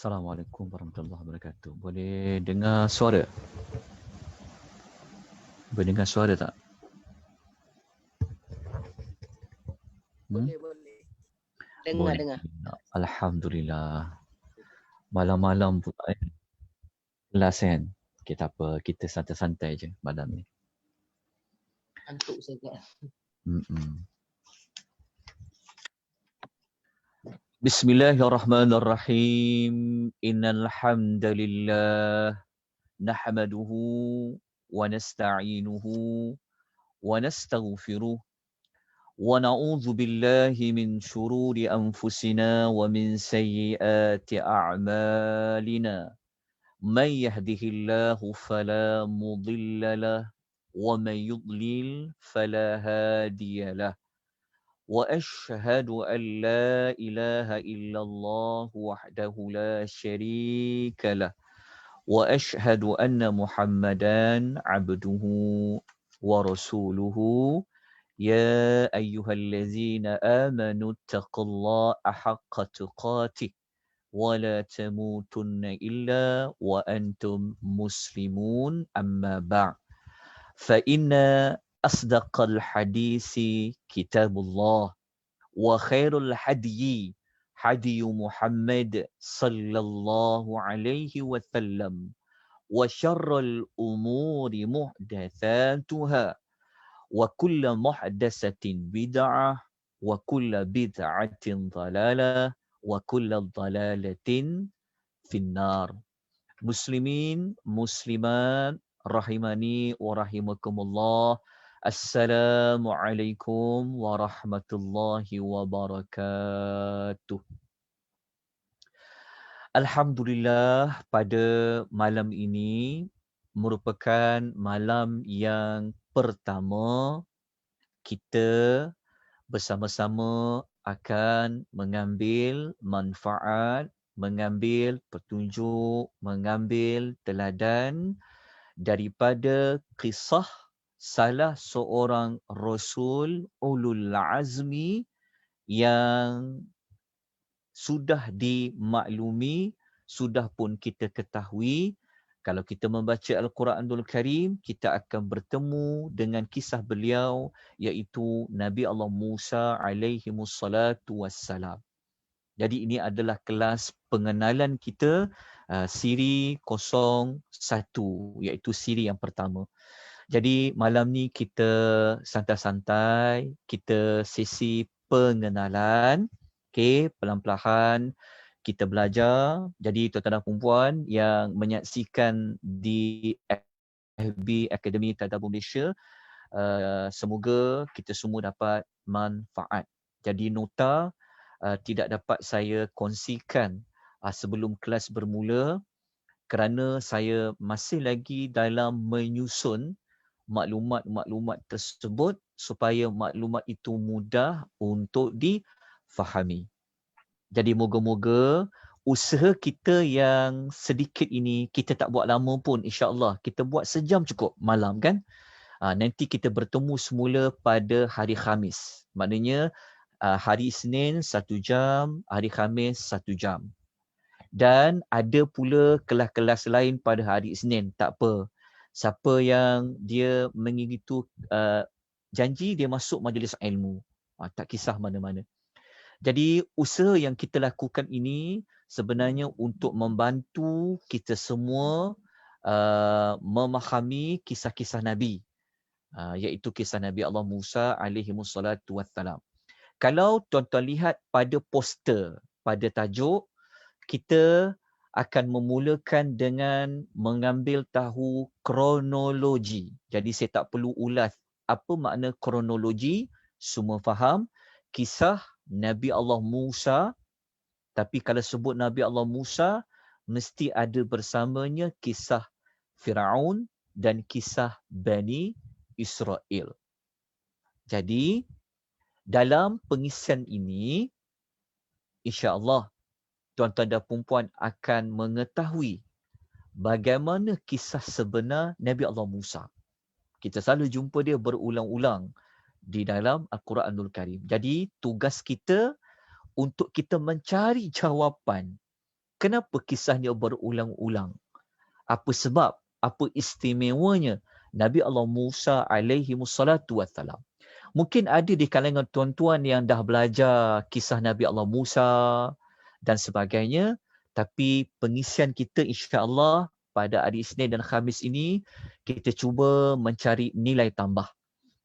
Assalamualaikum warahmatullahi wabarakatuh. Boleh dengar suara? Boleh dengar suara tak? Boleh, boleh. Boleh. Dengar. Alhamdulillah. Malam-malam pula kelas kan? Okay, tak apa. Kita santai-santai je malam ni. Antuk saja. Bismillahirrahmanirrahim. Innal hamdalillah nahmaduhu wa nasta'inuhu wa nastaghfiruh wa na'udzu billahi min shururi anfusina wa min sayyiati a'malina. Man yahdihillahu fala mudilla lah wa man yudlil fala hadiya lah. وأشهد أن لا إله إلا الله وحده لا شريك له وأشهد أن محمدا عبده ورسوله يا أيها الذين آمنوا اتقوا الله حق تقاته ولا تموتن إلا وأنتم مسلمون أما بعد فإن أصدق الحديث كتاب الله وخير الهدي هدي محمد صلى الله عليه وسلم وشر الأمور محدثاتها وكل محدثة بدعة وكل بدعة ضلالة وكل ضلالة في النار. Muslimin, muslimat, rahimani wa rahimakumullah. Assalamualaikum warahmatullahi wabarakatuh. Alhamdulillah, pada malam ini merupakan malam yang pertama kita bersama-sama akan mengambil manfaat, mengambil petunjuk, mengambil teladan daripada kisah salah seorang Rasul Ulul Azmi yang sudah dimaklumi, sudah pun kita ketahui. Kalau kita membaca Al-Quranul Karim, kita akan bertemu dengan kisah beliau, iaitu Nabi Allah Musa alaihi wassalatu wassalam. Jadi ini adalah kelas pengenalan kita, siri 01, iaitu siri yang pertama. Jadi malam ni kita santai-santai, kita sesi pengenalan. Okey, pelan-pelan kita belajar. Jadi tuan-tuan dan puan yang menyaksikan di FB Akademi Tadabbur Malaysia, semoga kita semua dapat manfaat. Jadi nota tidak dapat saya kongsikan sebelum kelas bermula kerana saya masih lagi dalam menyusun maklumat-maklumat tersebut supaya maklumat itu mudah untuk difahami. Jadi moga-moga usaha kita yang sedikit ini kita tak buat lama pun, insya-Allah kita buat sejam cukup malam kan. Nanti kita bertemu semula pada hari Khamis. Maknanya hari Isnin 1 jam, hari Khamis 1 jam. Dan ada pula kelas-kelas lain pada hari Isnin, tak apa. Siapa yang dia mengiringi janji dia masuk majlis ilmu. Tak kisah mana-mana. Jadi usaha yang kita lakukan ini sebenarnya untuk membantu kita semua memahami kisah-kisah Nabi. Iaitu kisah Nabi Allah Musa alaihi wassalatu wassalam. Kalau tuan-tuan lihat pada poster, pada tajuk, kita akan memulakan dengan mengambil tahu kronologi. Jadi saya tak perlu ulas apa makna kronologi, semua faham. Kisah Nabi Allah Musa, tapi kalau sebut Nabi Allah Musa, mesti ada bersamanya kisah Firaun dan kisah Bani Israel. Jadi, dalam pengisian ini, insya-Allah tuan-tuan dan puan-puan akan mengetahui bagaimana kisah sebenar Nabi Allah Musa. Kita selalu jumpa dia berulang-ulang di dalam Al-Quranul Karim. Jadi tugas kita untuk kita mencari jawapan Kenapa kisahnya berulang-ulang? Apa sebab? Apa istimewanya Nabi Allah Musa alaihi wassalatu wassalam? Mungkin ada di kalangan tuan-tuan yang dah belajar kisah Nabi Allah Musa dan sebagainya, tapi pengisian kita insya-Allah pada hari Isnin dan Khamis ini kita cuba mencari nilai tambah.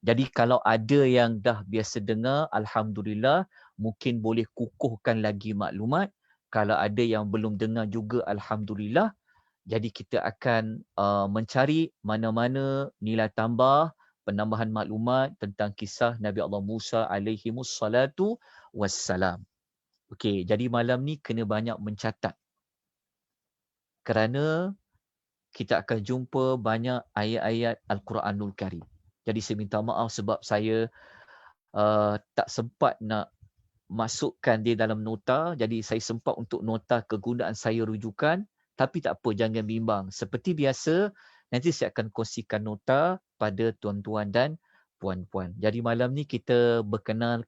Jadi kalau ada yang dah biasa dengar, alhamdulillah, mungkin boleh kukuhkan lagi maklumat. Kalau ada yang belum dengar juga, alhamdulillah. Jadi kita akan mencari mana-mana nilai tambah, penambahan maklumat tentang kisah Nabi Allah Musa alaihi wassalatu wassalam. Okey, jadi malam ni kena banyak mencatat. Kerana kita akan jumpa banyak ayat-ayat Al-Quranul Karim. Jadi saya minta maaf sebab saya tak sempat nak masukkan dia dalam nota. Jadi saya sempat untuk nota kegunaan saya rujukan. Tapi tak apa, jangan bimbang. Seperti biasa, nanti saya akan kongsikan nota pada tuan-tuan dan puan-puan. Jadi malam ni kita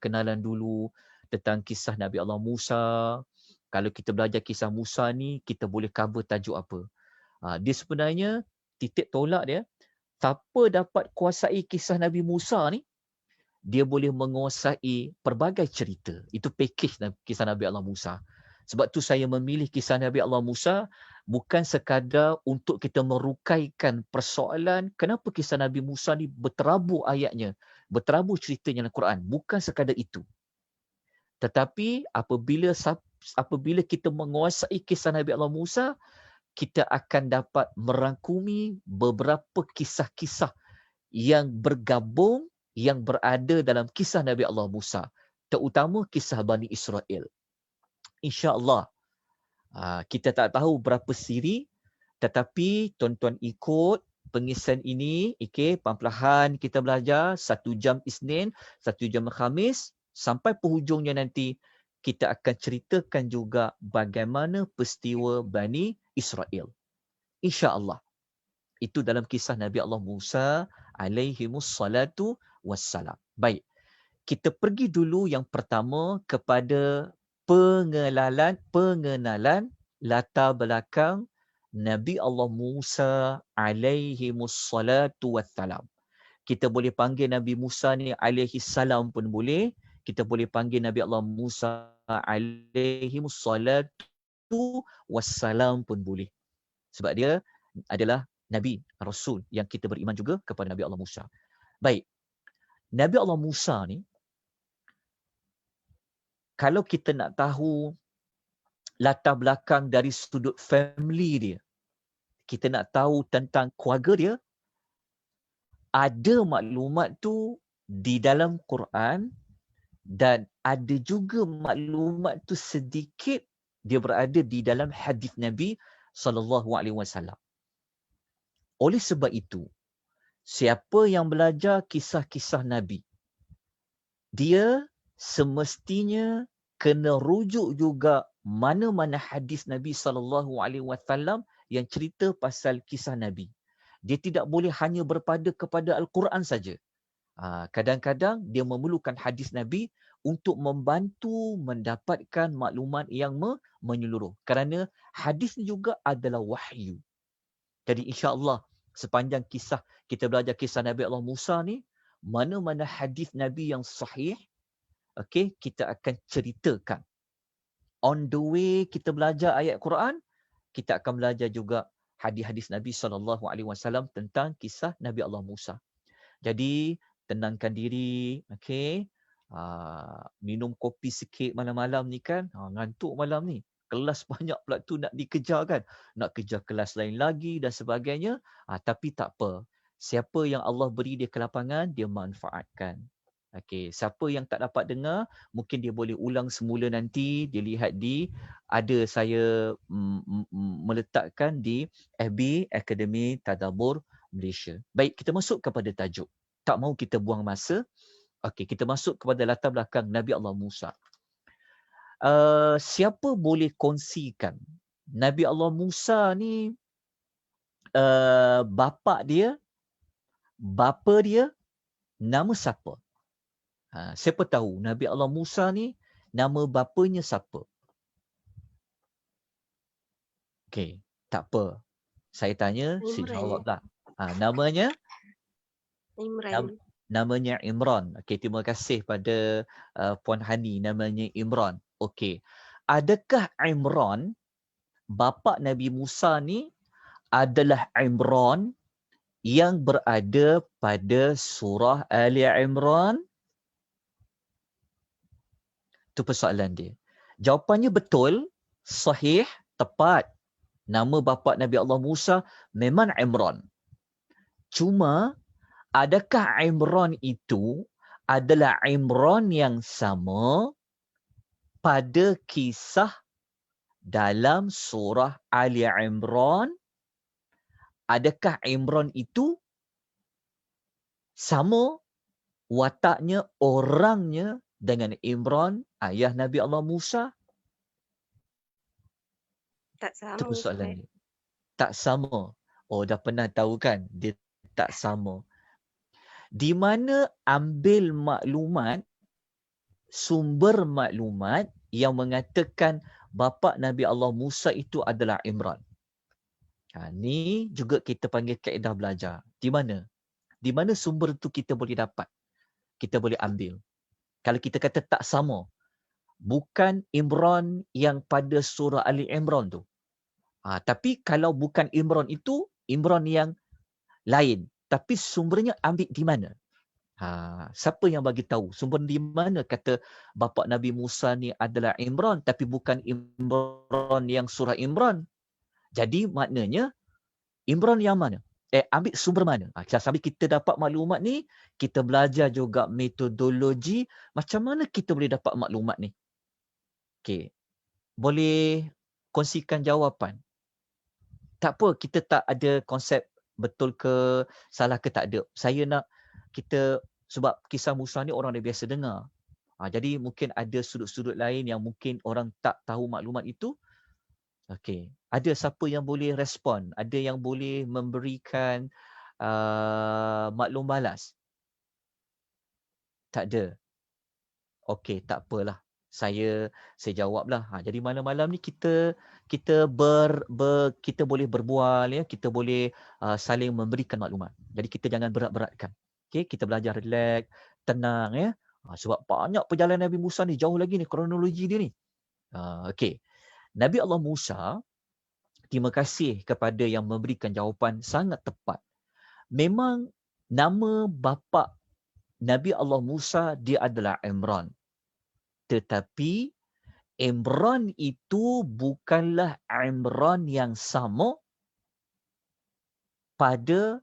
kenalan dulu tentang kisah Nabi Allah Musa. Kalau kita belajar kisah Musa ni, kita boleh cover tajuk apa. Dia sebenarnya, titik tolak dia, siapa dapat kuasai kisah Nabi Musa ni, dia boleh menguasai pelbagai cerita. Itu package kisah Nabi Allah Musa. Sebab tu saya memilih kisah Nabi Allah Musa bukan sekadar untuk kita merukaikan persoalan kenapa kisah Nabi Musa ni berterabur ayatnya, berterabur ceritanya dalam Quran. Bukan sekadar itu. Tetapi apabila kita menguasai kisah Nabi Allah Musa, kita akan dapat merangkumi beberapa kisah-kisah yang bergabung, yang berada dalam kisah Nabi Allah Musa. Terutama kisah Bani Israel. InsyaAllah. Kita tak tahu berapa siri, tetapi tuan-tuan ikut pengisian ini, okay, perlahan kita belajar 1 jam Isnin, 1 jam Khamis, sampai penghujungnya nanti kita akan ceritakan juga bagaimana peristiwa Bani Israel. InsyaAllah. Itu dalam kisah Nabi Allah Musa alaihi wassalatu wassalam. Baik. Kita pergi dulu yang pertama kepada pengenalan latar belakang Nabi Allah Musa alaihi wassalatu wassalam. Kita boleh panggil Nabi Musa ni alaihi salam pun boleh. Kita boleh panggil Nabi Allah Musa alaihi wassalatu wassalam pun boleh. Sebab dia adalah Nabi, Rasul yang kita beriman juga kepada Nabi Allah Musa. Baik. Nabi Allah Musa ni, kalau kita nak tahu latar belakang dari sudut family dia, kita nak tahu tentang keluarga dia, ada maklumat tu di dalam Quran dan ada juga maklumat tu sedikit dia berada di dalam hadis Nabi SAW. Oleh sebab itu, siapa yang belajar kisah-kisah Nabi, dia semestinya kena rujuk juga mana-mana hadis Nabi SAW yang cerita pasal kisah Nabi. Dia tidak boleh hanya berpada kepada Al-Quran saja. Kadang-kadang dia memerlukan hadis Nabi untuk membantu mendapatkan maklumat yang menyeluruh. Kerana hadis juga adalah wahyu. Jadi insya-Allah sepanjang kisah kita belajar kisah Nabi Allah Musa ni, mana-mana hadis Nabi yang sahih, okey, kita akan ceritakan. On the way kita belajar ayat Quran, kita akan belajar juga hadis-hadis Nabi SAW tentang kisah Nabi Allah Musa. Jadi tenangkan diri, okey. Minum kopi sikit malam-malam ni kan, ngantuk malam ni. Kelas banyak pula tu nak dikejar kan. Nak kejar kelas lain lagi dan sebagainya. Tapi tak apa. Siapa yang Allah beri dia kelapangan, dia manfaatkan. Okey, siapa yang tak dapat dengar, mungkin dia boleh ulang semula nanti. Dia lihat ada saya meletakkan di FB Akademi Tadabbur Malaysia. Baik, kita masuk kepada tajuk. Tak mahu kita buang masa. Okey, kita masuk kepada latar belakang Nabi Allah Musa. Siapa boleh kongsikan Nabi Allah Musa ni, bapa dia, nama siapa? Siapa tahu Nabi Allah Musa ni nama bapanya siapa? Okey, tak apa. Saya tanya, si Imran. jawablah. Namanya Imran. namanya Imran. Okey, terima kasih pada Puan Hani, namanya Imran. Okey. Adakah Imran bapa Nabi Musa ni adalah Imran yang berada pada surah Ali Imran? Itu persoalan dia. Jawapannya betul, sahih, tepat. Nama bapa Nabi Allah Musa memang Imran. Cuma, adakah Imran itu adalah Imran yang sama pada kisah dalam surah Ali Imran? Adakah Imran itu sama wataknya, orangnya dengan Imran, ayah Nabi Allah Musa? Tak sama, Itu persoalan Ustaz. dia. Tak sama. Oh, dah pernah tahu kan? Dia tak sama. Di mana ambil maklumat, sumber maklumat yang mengatakan bapa Nabi Allah Musa itu adalah Imran. Ni juga kita panggil kaedah belajar. Di mana? Di mana sumber tu kita boleh dapat? Kita boleh ambil. Kalau kita kata tak sama, bukan Imran yang pada surah Ali Imran tu. Tapi kalau bukan Imran itu, Imran yang lain. Tapi sumbernya ambil di mana? Siapa yang bagi tahu? Sumber di mana kata bapa Nabi Musa ni adalah Imran tapi bukan Imran yang surah Imran? Jadi maknanya Imran yang mana? Ambil sumber mana? Sambil kita dapat maklumat ni, kita belajar juga metodologi macam mana kita boleh dapat maklumat ni. Okey. Boleh kongsikan jawapan? Tak apa, kita tak ada konsep betul ke salah ke tak ada. Saya nak kita, sebab kisah Musa ni orang dah biasa dengar. Jadi mungkin ada sudut-sudut lain yang mungkin orang tak tahu maklumat itu. Okey. Ada siapa yang boleh respon? Ada yang boleh memberikan maklum balas? Tak ada. Okey, tak apalah. Saya jawablah. Jadi malam-malam ni kita kita boleh berbual, ya, kita boleh saling memberikan maklumat. Jadi kita jangan berat-beratkan. Okey, kita belajar relax, tenang, ya. Sebab banyak perjalanan Nabi Musa ni, jauh lagi ni kronologi dia ni. Okey. Nabi Allah Musa, terima kasih kepada yang memberikan jawapan sangat tepat. Memang nama bapa Nabi Allah Musa dia adalah Imran. Tetapi Imran itu bukanlah Imran yang sama pada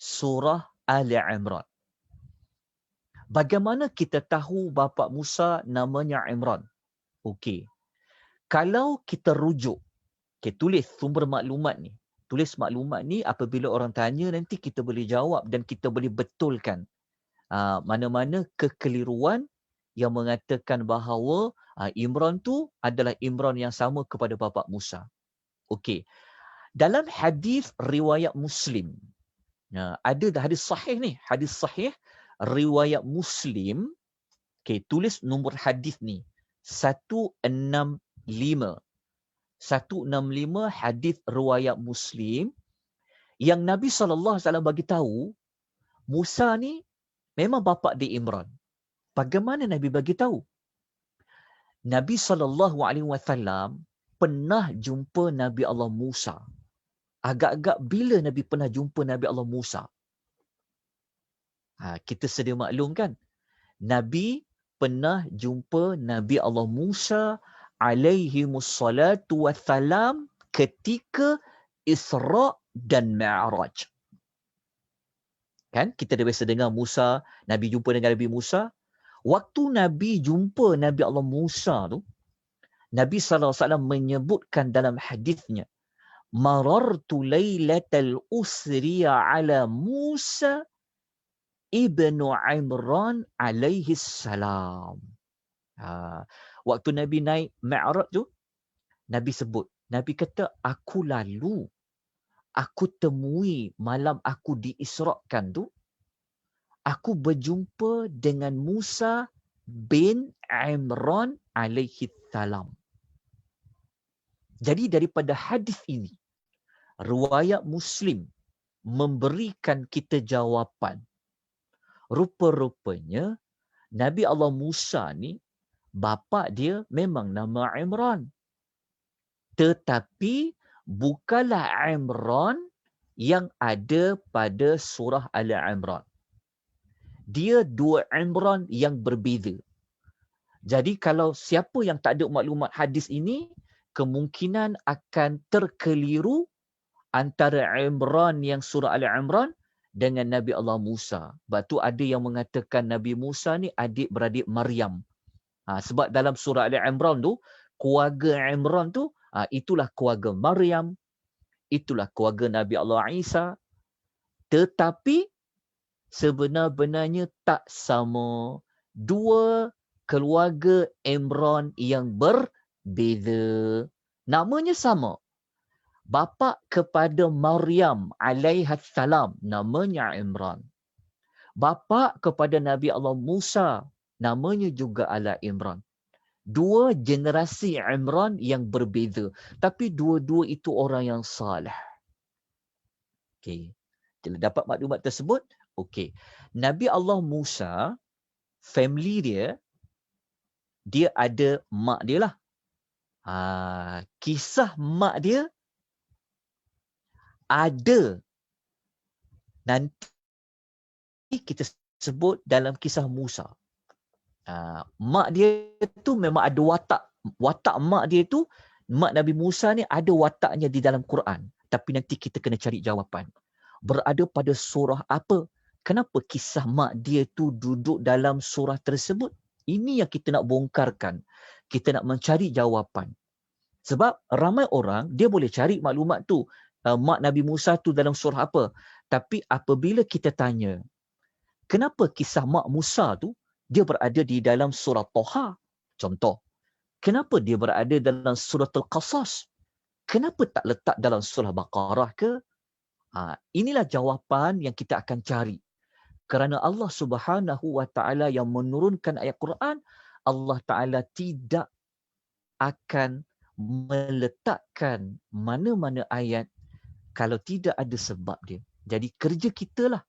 surah Ali Imran. Bagaimana kita tahu bapa Musa namanya Imran? Okey. Kalau kita rujuk, tulis sumber maklumat ni. Tulis maklumat ni, apabila orang tanya nanti kita boleh jawab dan kita boleh betulkan mana-mana kekeliruan yang mengatakan bahawa Imran tu adalah Imran yang sama kepada bapa Musa. Okey. Dalam hadis riwayat Muslim, ada hadis sahih ni, hadis sahih riwayat Muslim. Okey, tulis nombor hadis ni 165. 165 hadis riwayat Muslim yang Nabi SAW bagi tahu Musa ni memang bapa dia Imran. Bagaimana Nabi bagi tahu? Nabi SAW pernah jumpa Nabi Allah Musa. Agak-agak bila Nabi pernah jumpa Nabi Allah Musa? Kita sedia maklum kan? Nabi pernah jumpa Nabi Allah Musa alaihi mussalatu wassalam ketika Isra' dan Mi'raj. Kan? Kita dah biasa dengar Musa, Nabi jumpa dengan Nabi Musa. Waktu Nabi jumpa Nabi Allah Musa tu, Nabi SAW menyebutkan dalam hadisnya, marartu laylatal usriya ala Musa ibnu Imran alaihi salam. Waktu Nabi naik Mi'raj tu, Nabi sebut, Nabi kata, aku lalu, aku temui malam aku diisrakan tu, aku berjumpa dengan Musa bin Imran alaihi salam. Jadi daripada hadis ini, riwayat Muslim memberikan kita jawapan. Rupa-rupanya Nabi Allah Musa ni, bapa dia memang nama Imran. Tetapi bukanlah Imran yang ada pada surah Al-Imran. Dia dua Imran yang berbeza. Jadi kalau siapa yang tak ada maklumat hadis ini, kemungkinan akan terkeliru antara Imran yang surah Al-Imran dengan Nabi Allah Musa. Sebab tu ada yang mengatakan Nabi Musa ni adik-beradik Maryam. Sebab dalam surah Al-Imran tu, keluarga Imran tu, itulah keluarga Maryam, itulah keluarga Nabi Allah Isa. Tetapi sebenar-benarnya tak sama. Dua keluarga Imran yang berbeza. Namanya sama. Bapa kepada Maryam alaihissalam namanya Imran. Bapa kepada Nabi Allah Musa namanya juga ala Imran. Dua generasi Imran yang berbeza. Tapi dua-dua itu orang yang salih. Okey. Bila dapat maklumat tersebut, okey. Nabi Allah Musa, family dia ada mak dia lah. Kisah mak dia ada nanti kita sebut dalam kisah Musa. Mak dia tu memang ada watak. Watak mak dia tu, mak Nabi Musa ni ada wataknya di dalam Quran. Tapi nanti kita kena cari jawapan. Berada pada surah apa? Kenapa kisah mak dia tu duduk dalam surah tersebut? Ini yang kita nak bongkarkan. Kita nak mencari jawapan. Sebab ramai orang, dia boleh cari maklumat tu. Mak Nabi Musa tu dalam surah apa? Tapi apabila kita tanya, kenapa kisah mak Musa tu dia berada di dalam surah Toha? Contoh, kenapa dia berada dalam surah Al-Qasas? Kenapa tak letak dalam surah Baqarah ke? Inilah jawapan yang kita akan cari. Kerana Allah Subhanahu wa taala yang menurunkan ayat Quran, Allah Taala tidak akan meletakkan mana-mana ayat kalau tidak ada sebab dia. Jadi kerja kita lah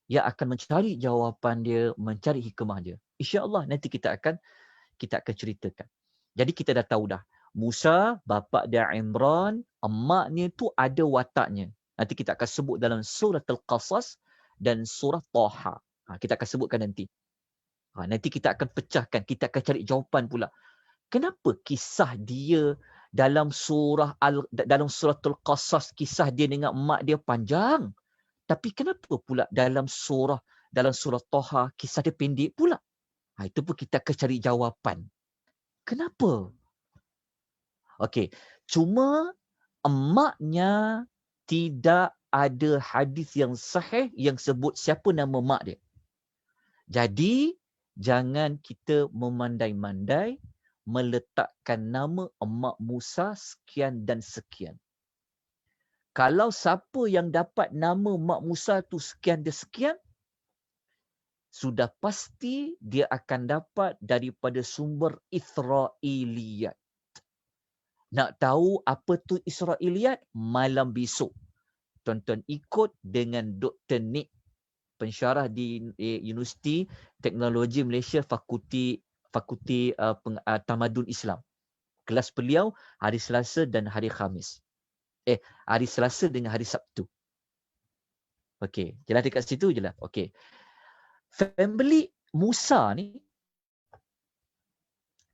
yang akan mencari jawapan dia, mencari hikmah dia. InsyaAllah nanti kita akan ceritakan. Jadi kita dah tahu dah. Musa, bapa dia Imran, emaknya tu ada wataknya. Nanti kita akan sebut dalam surah Al-Qasas dan surah Taha. Kita akan sebutkan nanti. Nanti kita akan pecahkan, kita akan cari jawapan pula. Kenapa kisah dia dalam surah Al-Qasas, kisah dia dengan mak dia panjang? Tapi kenapa pula dalam surah Taha kisah dia pendek pula? Itu pun kita akan cari jawapan. Kenapa? Okey, cuma emaknya tidak ada hadis yang sahih yang sebut siapa nama mak dia. Jadi jangan kita memandai-mandai meletakkan nama emak Musa sekian dan sekian. Kalau siapa yang dapat nama mak Musa tu sekian dan sekian, sudah pasti dia akan dapat daripada sumber Israiliyat. Nak tahu apa tu Israiliyat? Malam besok. Tonton ikut dengan Dr. Nick, pensyarah di Universiti Teknologi Malaysia, Fakulti Tamadun Islam. Kelas beliau hari Selasa dan hari Khamis. Hari Selasa dengan hari Sabtu. Okey, jelas dekat situ je lah. Okey. Family Musa ni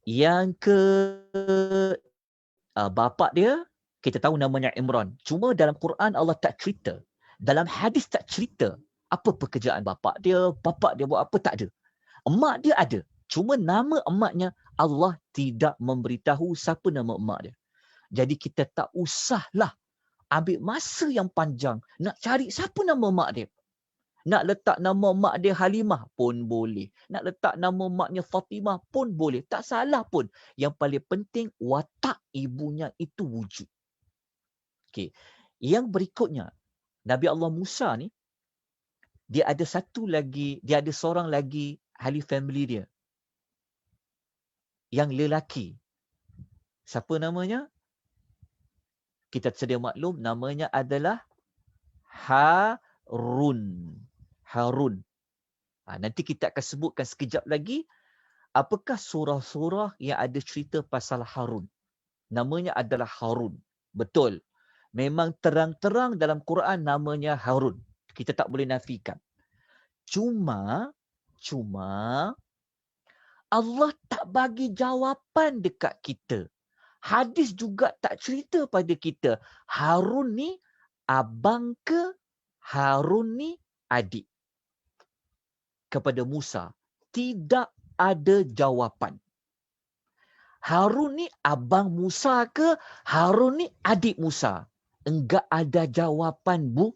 yang bapa dia kita tahu namanya Imran. Cuma dalam Quran Allah tak cerita. Dalam hadis tak cerita apa pekerjaan bapa dia buat apa, tak ada. Emak dia ada. Cuma nama emaknya Allah tidak memberitahu siapa nama emak dia. Jadi kita tak usahlah ambil masa yang panjang nak cari siapa nama mak dia. Nak letak nama mak dia Halimah pun boleh. Nak letak nama maknya Fatimah pun boleh. Tak salah pun. Yang paling penting watak ibunya itu wujud. Okey. Yang berikutnya, Nabi Allah Musa ni, dia ada seorang lagi ahli family dia. Yang lelaki. Siapa namanya? kita sedia maklum namanya adalah Harun. Harun. Nanti kita akan sebutkan sekejap lagi apakah surah-surah yang ada cerita pasal Harun. Namanya adalah Harun. Betul. Memang terang-terang dalam Quran namanya Harun. Kita tak boleh nafikan. Cuma Allah tak bagi jawapan dekat kita. Hadis juga tak cerita pada kita. Harun ni abang ke? Harun ni adik? Kepada Musa. Tidak ada jawapan. Harun ni abang Musa ke? Harun ni adik Musa? Enggak ada jawapan, Bu.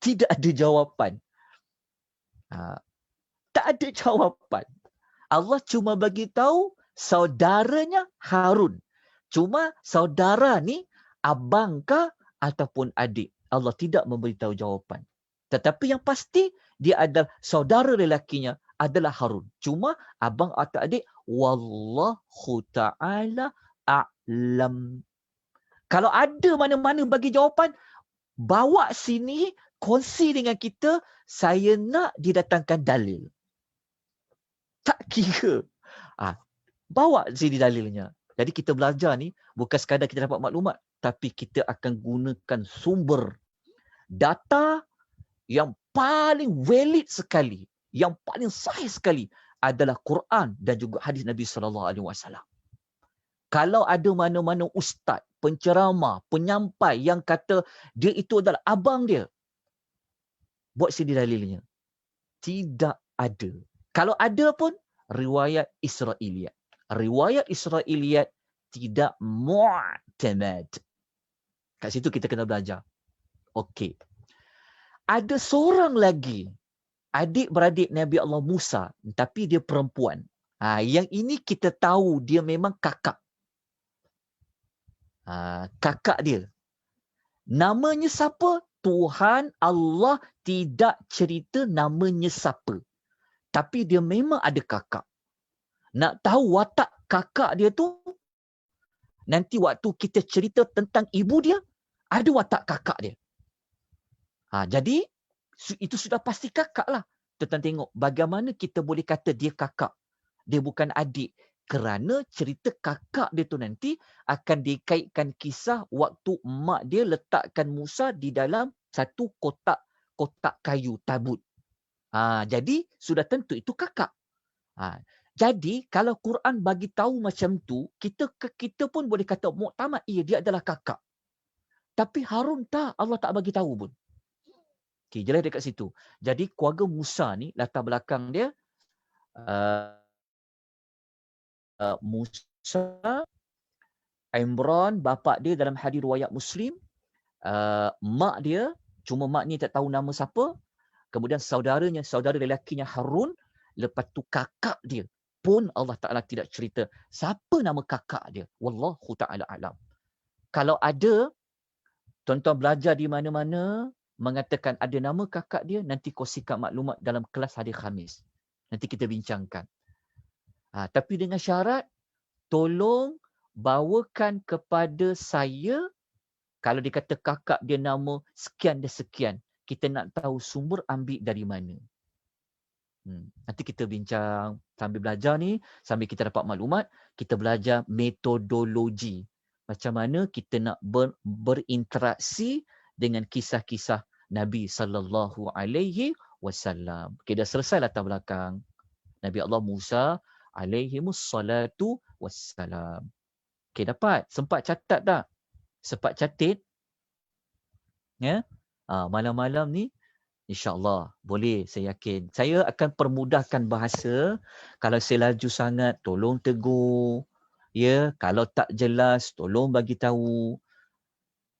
Tidak ada jawapan. Tak ada jawapan. Allah cuma bagi tahu saudaranya Harun. Cuma saudara ni abang ke ataupun adik? Allah tidak memberitahu jawapan. Tetapi yang pasti dia adalah saudara lelakinya adalah Harun. Cuma abang atau adik, wallahu ta'ala a'lam. Kalau ada mana-mana bagi jawapan, bawa sini, kongsi dengan kita, saya nak didatangkan dalil. Tak kira. Bawa sini dalilnya. Jadi kita belajar ni bukan sekadar kita dapat maklumat, tapi kita akan gunakan sumber data yang paling valid sekali, yang paling sahih sekali adalah Quran dan juga hadis Nabi SAW. Kalau ada mana-mana ustaz, penceramah, penyampai yang kata dia itu adalah abang dia, buat sini dalilnya. Tidak ada. Kalau ada pun, riwayat Israiliyat. Riwayat Israiliyat tidak mu'tamad. Kat situ kita kena belajar. Okey. Ada seorang lagi, adik-beradik Nabi Allah Musa, tapi dia perempuan. Yang ini kita tahu dia memang kakak. Kakak dia. Namanya siapa? Tuhan Allah tidak cerita namanya siapa. Tapi dia memang ada kakak. Nak tahu watak kakak dia tu, nanti waktu kita cerita tentang ibu dia, ada watak kakak dia. Jadi, itu sudah pasti kakak lah. Tentang tengok bagaimana kita boleh kata dia kakak. Dia bukan adik. Kerana cerita kakak dia tu nanti akan dikaitkan kisah waktu mak dia letakkan Musa di dalam satu kotak kayu, tabut. Jadi, sudah tentu itu kakak. Jadi kalau Quran bagi tahu macam tu, kita pun boleh kata muktamad, dia adalah kakak. Tapi Harun tak, Allah tak bagi tahu pun. Okey, jelas dekat situ. Jadi keluarga Musa ni latar belakang dia Musa, Imran, bapa dia dalam hadis riwayat Muslim, mak dia, cuma mak ni tak tahu nama siapa. Kemudian saudara lelakinya Harun, lepas tu kakak dia pun Allah Ta'ala tidak cerita siapa nama kakak dia. Wallahu ta'ala alam. Kalau ada, tuan-tuan belajar di mana-mana, mengatakan ada nama kakak dia, nanti kongsikan maklumat dalam kelas hari Khamis. Nanti kita bincangkan. Tapi dengan syarat, tolong bawakan kepada saya, kalau dia kata kakak dia nama sekian dan sekian, kita nak tahu sumber ambil dari mana. Nanti kita bincang sambil belajar ni, sambil kita dapat maklumat, kita belajar metodologi. Macam mana kita nak berinteraksi dengan kisah-kisah Nabi sallallahu alaihi wasallam. Okay, dah selesai latar belakang Nabi Allah Musa alaihi wassalatu wassalam. Okay, dapat? Sempat catat tak? Sempat catat? Ya? Malam-malam ni InsyaAllah boleh, saya yakin. Saya akan permudahkan bahasa. Kalau saya laju sangat, tolong tegur. Ya, kalau tak jelas, tolong bagi tahu.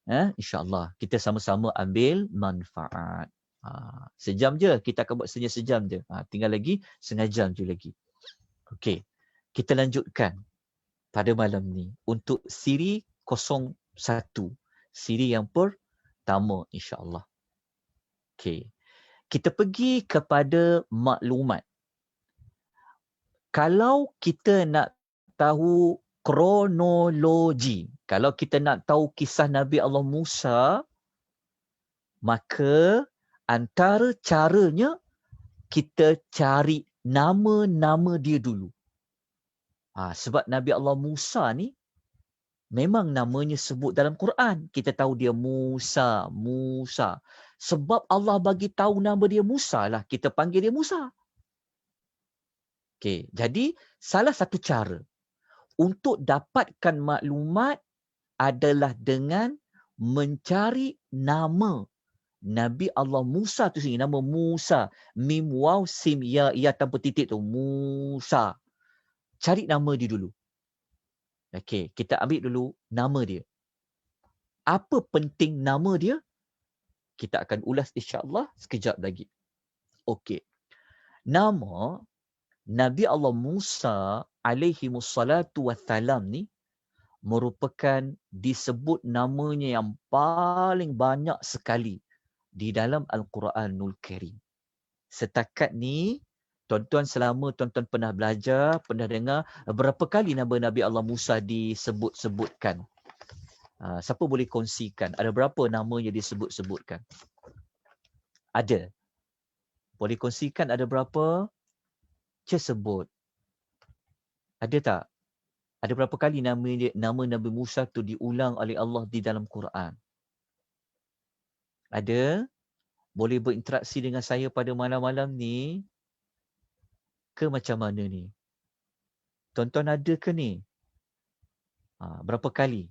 InsyaAllah kita sama-sama ambil manfaat. Sejam je, kita akan buat sejam je. Tinggal lagi setengah jam je lagi. Okey, kita lanjutkan pada malam ni untuk siri 01. Siri yang pertama insyaAllah. Okey. Kita pergi kepada maklumat. Kalau kita nak tahu kronologi. Kalau kita nak tahu kisah Nabi Allah Musa, maka antara caranya kita cari nama-nama dia dulu. Sebab Nabi Allah Musa ni memang namanya sebut dalam Quran. Kita tahu dia Musa, Musa. Sebab Allah bagi tahu nama dia Musa lah, kita panggil dia Musa. Okey, jadi salah satu cara untuk dapatkan maklumat adalah dengan mencari nama Nabi Allah Musa tu sendiri. Nama Musa. Mim waw sim ya tanpa titik tu. Musa. Cari nama dia dulu. Okey, kita ambil dulu nama dia. Apa penting nama dia? Kita akan ulas insya-Allah sekejap lagi. Okey. Nama Nabi Allah Musa alaihi wassalatu wassalam ni merupakan disebut namanya yang paling banyak sekali di dalam Al-Quranul Karim. Setakat ni, tuan-tuan selama tuan-tuan pernah belajar, pernah dengar berapa kali nama Nabi Allah Musa disebut-sebutkan? Siapa boleh kongsikan? Ada berapa namanya disebut-sebutkan? Ada. Boleh kongsikan ada berapa? Sebut. Ada tak? Ada berapa kali nama Nabi Musa tu diulang oleh Allah di dalam Quran? Ada? Boleh berinteraksi dengan saya pada malam-malam ni? Ke macam mana ni? Tuan-tuan ada ke ni? Berapa kali?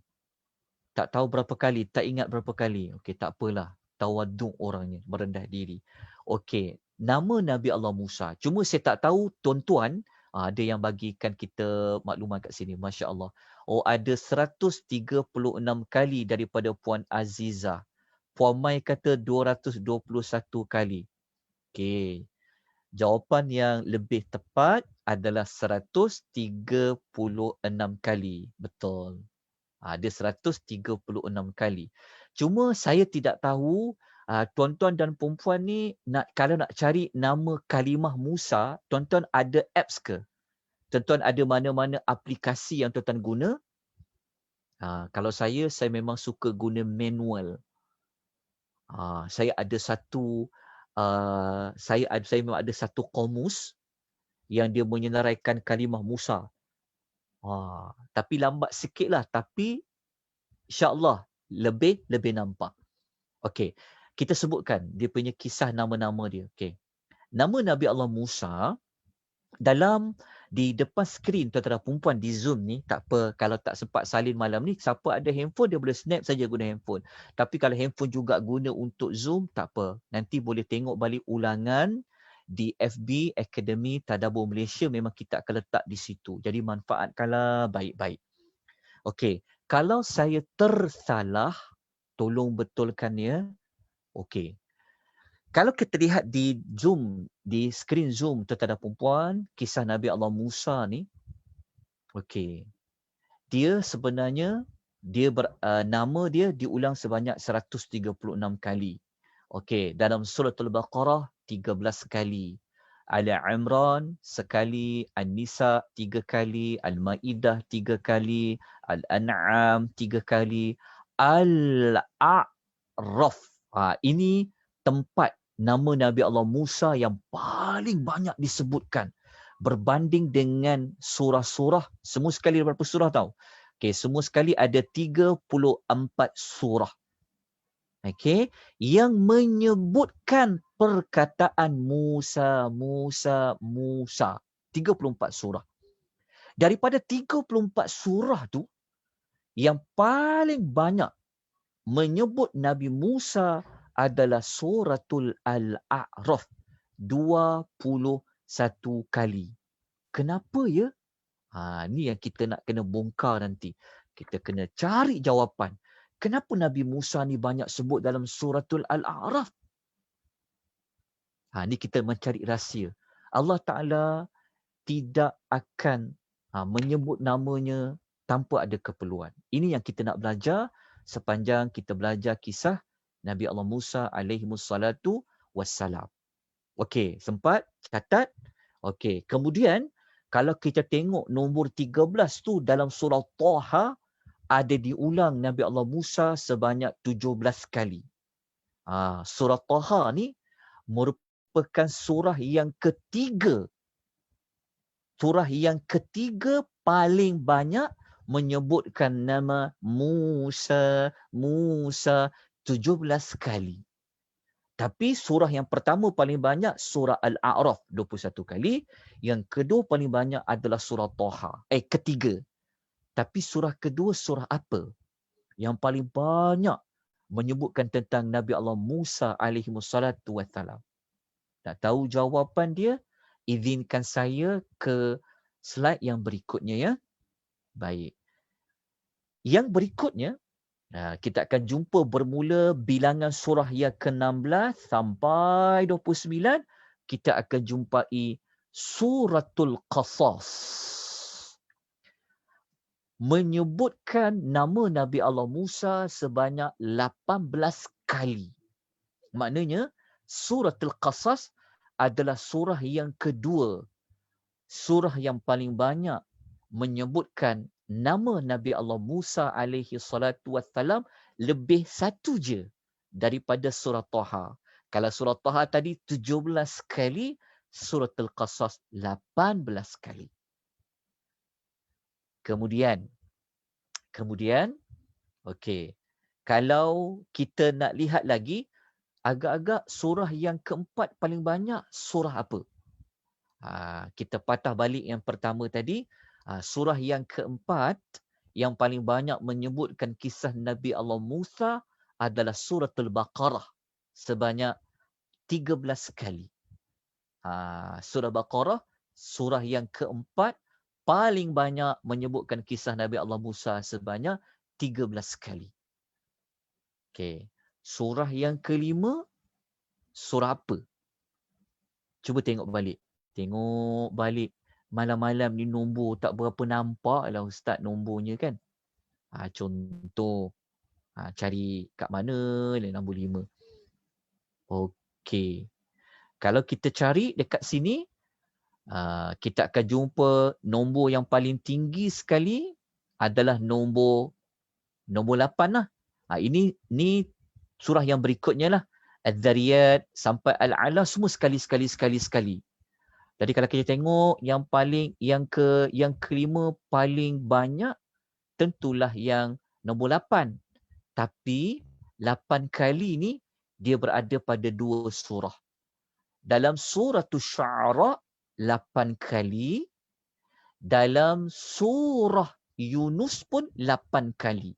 Tak tahu berapa kali, tak ingat berapa kali. Okey, tak apalah. Tawaduk orangnya, merendah diri. Okey, nama Nabi Allah Musa. Cuma saya tak tahu tuan-tuan, ada yang bagikan kita maklumat kat sini. Masya Allah. Ada 136 kali daripada Puan Aziza. Puan Mai kata 221 kali. Okey. Jawapan yang lebih tepat adalah 136 kali. Betul. Ada 136 kali. Cuma saya tidak tahu tuan-tuan dan perempuan ni kalau nak cari nama kalimah Musa, tuan-tuan ada apps ke? Tuan-tuan ada mana-mana aplikasi yang tuan-tuan guna? Kalau saya memang suka guna manual. Saya ada satu saya memang ada satu kamus yang dia menyenaraikan kalimah Musa. Tapi lambat sikit lah. Tapi insya-Allah lebih nampak. Okey. Kita sebutkan dia punya kisah nama-nama dia. Okey. Nama Nabi Allah Musa di depan skrin tuan-tuan dan perempuan di Zoom ni, tak apa kalau tak sempat salin malam ni, siapa ada handphone dia boleh snap saja guna handphone. Tapi kalau handphone juga guna untuk Zoom, tak apa. Nanti boleh tengok balik ulangan di FB Akademi Tadabbur Malaysia, memang kita akan letak di situ. Jadi manfaatkanlah baik-baik. Okey, kalau saya tersalah, tolong betulkan ya. Okey. Kalau kita lihat di Zoom, di skrin Zoom tuan-tuan dan perempuan, kisah Nabi Allah Musa ni, okey. Dia sebenarnya nama dia diulang sebanyak 136 kali. Okey, dalam surah Al-Baqarah 13 kali. Al-Imran sekali, An-Nisa 3 kali, Al-Maidah 3 kali, Al-An'am 3 kali, Al-A'raf. Ini tempat nama Nabi Allah Musa yang paling banyak disebutkan berbanding dengan surah-surah. Semua sekali berapa surah tahu? Okey, semua sekali ada 34 surah. Okey, yang menyebutkan perkataan Musa, Musa, Musa. 34 surah. Daripada 34 surah tu, yang paling banyak menyebut Nabi Musa adalah suratul Al-A'raf. 21 kali. Kenapa ya? Ni yang kita nak kena bongkar nanti. Kita kena cari jawapan. Kenapa Nabi Musa ni banyak sebut dalam suratul Al-A'raf? Ni kita mencari rahsia. Allah Ta'ala tidak akan menyebut namanya tanpa ada keperluan. Ini yang kita nak belajar sepanjang kita belajar kisah Nabi Allah Musa alaihi wassalatu wassalam. Okey, sempat catat? Okey, kemudian Kalau kita tengok nombor 13 tu dalam surah Taha, ada diulang Nabi Allah Musa sebanyak 17 kali. Surah Taha ni merupakan surah yang ketiga. Surah yang ketiga paling banyak menyebutkan nama Musa 17 kali. Tapi surah yang pertama paling banyak surah Al-A'raf 21 kali. Yang kedua paling banyak adalah surah Taha. Ketiga. Tapi surah kedua surah apa? Yang paling banyak menyebutkan tentang Nabi Allah Musa alaihi wassalatu wassalam. Tak tahu jawapan dia? Izinkan saya ke slide yang berikutnya ya. Baik. Yang berikutnya, kita akan jumpa bermula bilangan surah yang ke-16 sampai 29. Kita akan jumpai Suratul Qasas. Menyebutkan nama Nabi Allah Musa sebanyak 18 kali. Maknanya, Suratul Qasas adalah surah yang kedua. Surah yang paling banyak menyebutkan nama Nabi Allah Musa alaihi salatu wassalam lebih satu je daripada surah Taha. Kalau surah Taha tadi 17 kali, surah Al-Qasas 18 kali. Kemudian, okey. Kalau kita nak lihat lagi, agak-agak surah yang keempat paling banyak surah apa? Kita patah balik yang pertama tadi. Surah yang keempat yang paling banyak menyebutkan kisah Nabi Allah Musa adalah surah Al-Baqarah sebanyak 13 kali. Surah Baqarah, surah yang keempat paling banyak menyebutkan kisah Nabi Allah Musa sebanyak 13 kali. Okey. Surah yang kelima, surah apa? Cuba tengok balik. Tengok balik. Malam-malam ni nombor tak berapa nampak lah Ustaz nombornya kan. Contoh. Cari kat mana lah nombor 5. Okey. Kalau kita cari dekat sini, kita akan jumpa nombor yang paling tinggi sekali adalah nombor 8 lah. Ini surah yang berikutnya lah. Az-Zariyat sampai Al-A'la semua sekali. Jadi kalau kita tengok yang kelima paling banyak tentulah yang nombor 8. Tapi 8 kali ni dia berada pada 2 surah. Dalam surah Asy-Syu'ara 8 kali, dalam surah Yunus pun 8 kali.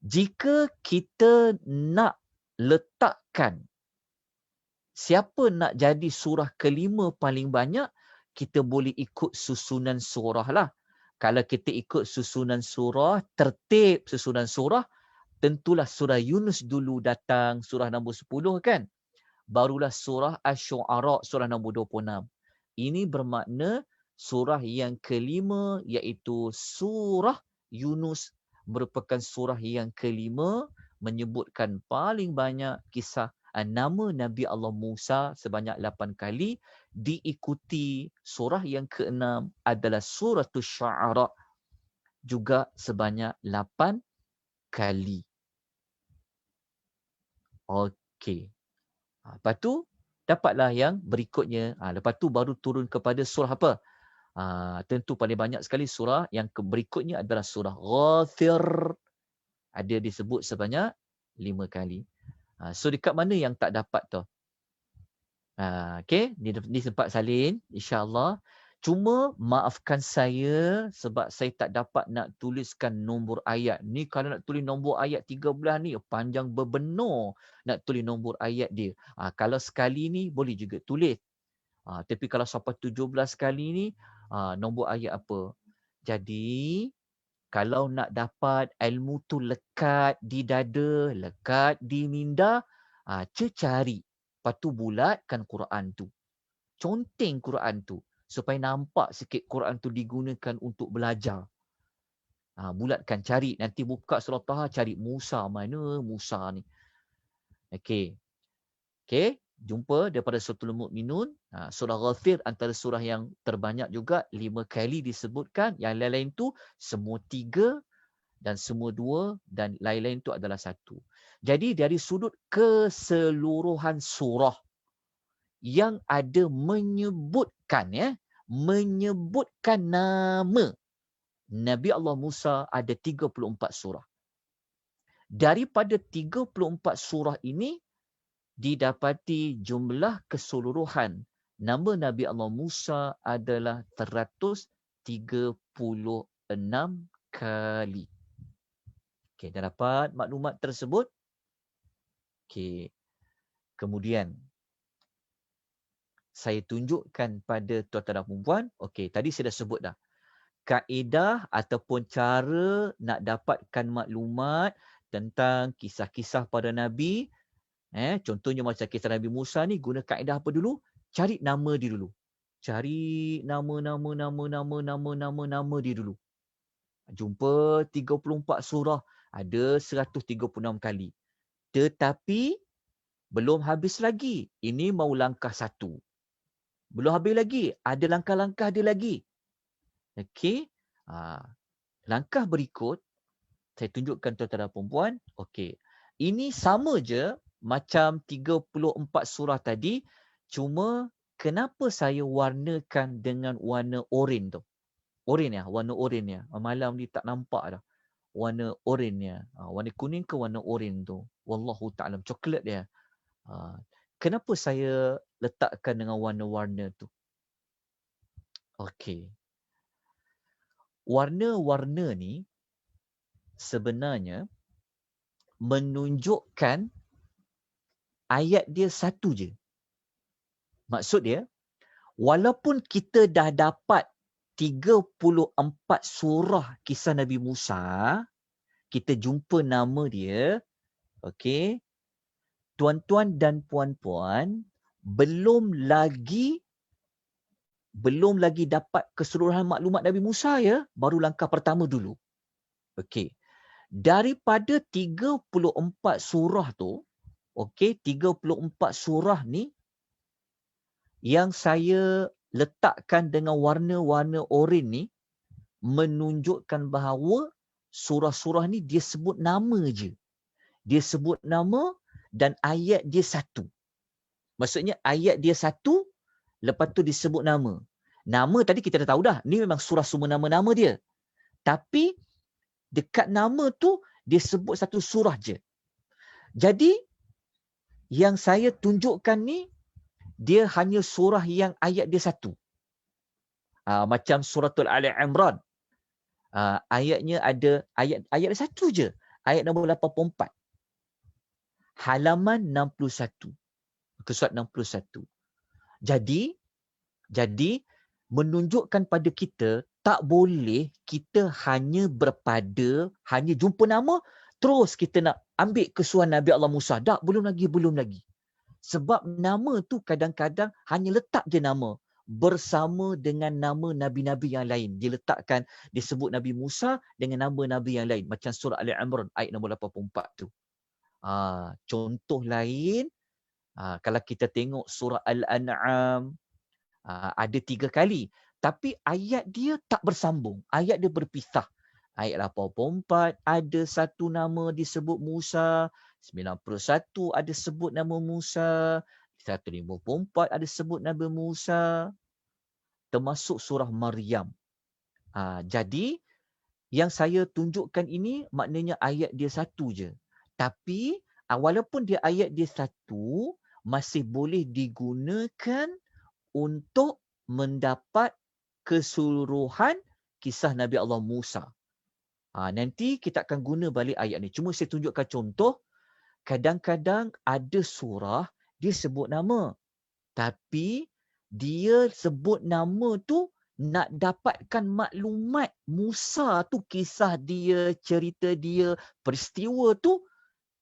Jika kita nak letakkan siapa nak jadi surah kelima paling banyak, kita boleh ikut susunan surah lah. Kalau kita ikut susunan surah, tertib susunan surah, tentulah surah Yunus dulu datang, surah nombor 10 kan. Barulah surah Asy-Syu'ara, surah nombor 26. Ini bermakna surah yang kelima iaitu surah Yunus merupakan surah yang kelima menyebutkan paling banyak kisah nama Nabi Allah Musa sebanyak 8 kali, diikuti surah yang ke-6 adalah surah Asy-Syu'ara juga sebanyak 8 kali. Okey. Lepas tu dapatlah yang berikutnya. Lepas tu baru turun kepada surah apa? Tentu paling banyak sekali surah yang berikutnya adalah surah Ghafir. Ada disebut sebanyak 5 kali. So dekat mana yang tak dapat tu? Okey, ni sempat salin insya-Allah. Cuma maafkan saya sebab saya tak dapat nak tuliskan nombor ayat. Ni kalau nak tulis nombor ayat 13 ni panjang berbenar nak tulis nombor ayat dia. Kalau sekali ni boleh juga tulis. Tapi kalau sampai 17 kali ni nombor ayat apa? Jadi kalau nak dapat ilmu tu lekat di dada, lekat di minda, cari. Lepas tu bulatkan Quran tu. Conteng Quran tu. Supaya nampak sikit Quran tu digunakan untuk belajar. Bulatkan, cari. Nanti buka surah Taha, cari Musa. Mana Musa ni? Okey. jumpa daripada Suratul Mukminun. Surah Ghafir antara surah yang terbanyak juga, 5 kali disebutkan. Yang lain-lain tu semua 3 dan semua 2 dan lain-lain tu adalah 1. Jadi dari sudut keseluruhan surah yang ada menyebutkan menyebutkan nama Nabi Allah Musa ada 34 surah. Daripada 34 surah ini didapati jumlah keseluruhan nama Nabi Allah Musa adalah 136 kali. Okey, dah dapat maklumat tersebut? Okey. Kemudian saya tunjukkan pada tuan-tuan dan puan-puan, okey, tadi saya dah sebut dah. Kaedah ataupun cara nak dapatkan maklumat tentang kisah-kisah para nabi, contohnya macam kisah Nabi Musa ni, guna kaedah apa dulu? Cari nama dia dulu. Cari nama dia dulu. Jumpa 34 surah, ada 136 kali. Tetapi belum habis lagi. Ini mau langkah 1. Belum habis lagi, ada langkah-langkah dia lagi. Okey. Langkah berikut saya tunjukkan tuan-tuan dan puan-puan. Okey. Ini sama je macam 34 surah tadi, cuma kenapa saya warnakan dengan warna oranye tu? Oranye warna oranye. Malam ni tak nampak dah. Warna oranye. Warna kuning ke warna oranye tu? Wallahu ta'ala. Coklat dia. Kenapa saya letakkan dengan warna-warna tu? Okey. Warna-warna ni sebenarnya menunjukkan ayat dia satu je. Maksud dia, walaupun kita dah dapat 34 surah kisah Nabi Musa, kita jumpa nama dia, okey, tuan-tuan dan puan-puan, belum lagi dapat keseluruhan maklumat Nabi Musa ya, baru langkah pertama dulu. Okey. Daripada 34 surah tu, okey, 34 surah ni yang saya letakkan dengan warna-warna oranye ni menunjukkan bahawa surah-surah ni dia sebut nama je. Dia sebut nama dan ayat dia satu. Maksudnya ayat dia satu, lepas tu disebut nama. Nama tadi kita dah tahu dah, ni memang surah semua nama-nama dia. Tapi dekat nama tu dia sebut satu surah je. Jadi yang saya tunjukkan ni dia hanya surah yang ayat dia satu. Macam suratul Ali Imran. Ayatnya ada ayat satu je. Ayat nombor 84. Halaman 61. Ke surat 61. Jadi menunjukkan pada kita tak boleh kita hanya hanya jumpa nama terus kita nak ambil kesuruhan Nabi Allah Musa. Tak, belum lagi. Sebab nama tu kadang-kadang hanya letak je nama bersama dengan nama nabi-nabi yang lain. Dia letakkan, disebut Nabi Musa dengan nama nabi yang lain. Macam surah Ali Imran ayat nombor 84 tu. Contoh lain, kalau kita tengok surah Al-An'am, ada 3 kali. Tapi ayat dia tak bersambung. Ayat dia berpisah. Ayat 84 ada satu nama disebut Musa. 91 ada sebut nama Musa. 154 ada sebut nama Musa. Termasuk surah Maryam. Jadi yang saya tunjukkan ini maknanya ayat dia satu je. Tapi walaupun dia ayat dia satu, masih boleh digunakan untuk mendapat keseluruhan kisah Nabi Allah Musa. Nanti kita akan guna balik ayat ni. Cuma saya tunjukkan contoh. Kadang-kadang ada surah dia sebut nama. Tapi dia sebut nama tu nak dapatkan maklumat Musa tu, kisah dia, cerita dia, peristiwa tu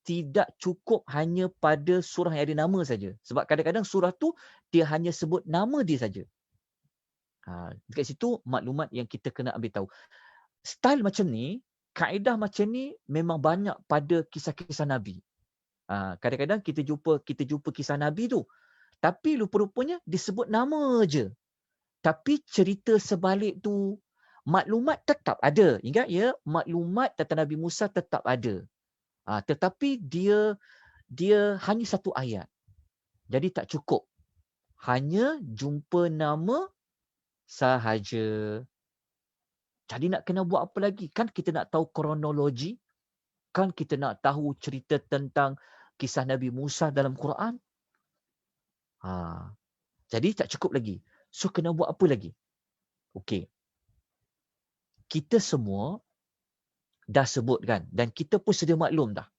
tidak cukup hanya pada surah yang ada nama saja. Sebab kadang-kadang surah tu dia hanya sebut nama dia saja. Dekat situ maklumat yang kita kena ambil tahu. Style macam ni, kaedah macam ni memang banyak pada kisah-kisah Nabi. Kadang-kadang kita jumpa kisah Nabi tu, Tapi rupa-rupanya disebut nama je. Tapi cerita sebalik tu, maklumat tetap ada. Ingat ya, maklumat tentang Nabi Musa tetap ada. Tetapi dia hanya satu ayat. Jadi tak cukup. Hanya jumpa nama sahaja. Jadi nak kena buat apa lagi? Kan kita nak tahu kronologi. Kan kita nak tahu cerita tentang kisah Nabi Musa dalam Quran. Jadi tak cukup lagi. So kena buat apa lagi? Okey. Kita semua dah sebut kan. Dan kita pun sedia maklum dah.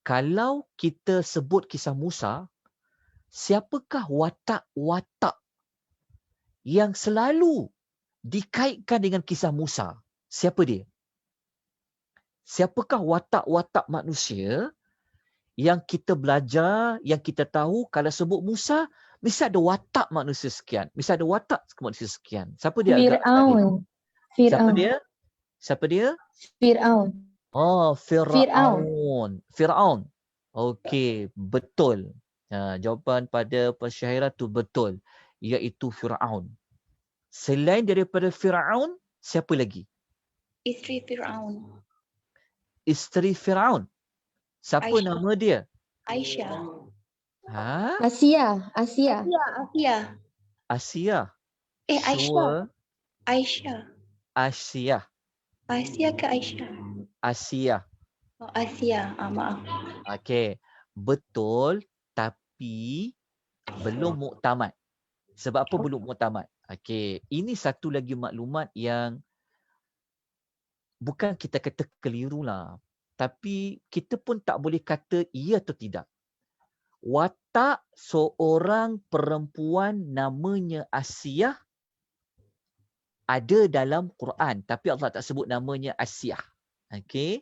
Kalau kita sebut kisah Musa, siapakah watak-watak yang selalu dikaitkan dengan kisah Musa? Siapa dia? Siapakah watak-watak manusia yang kita belajar, yang kita tahu kalau sebut Musa, mesti ada watak manusia sekian. Mesti ada watak manusia sekian. Siapa dia agak sekali? Siapa dia? Siapa dia? Fir'aun. Oh, Fir'aun. Okey, betul. Jawapan pada pensyairan tu betul. Iaitu Fir'aun. Selain daripada Fir'aun, siapa lagi? Isteri Fir'aun. Isteri Fir'aun. Siapa Aisyah. nama dia? Aisyah. Asia. Asia. Aisyah. Aisyah. Asia ke Aisyah? Asia. Oh, Asia. Maaf. Okey. Betul, tapi belum muktamad. Sebab apa belum muktamad? Okey, ini satu lagi maklumat yang bukan kita kata keliru lah. Tapi kita pun tak boleh kata iya atau tidak. Watak seorang perempuan namanya Asiyah ada dalam Quran. Tapi Allah tak sebut namanya Asiyah. Okey.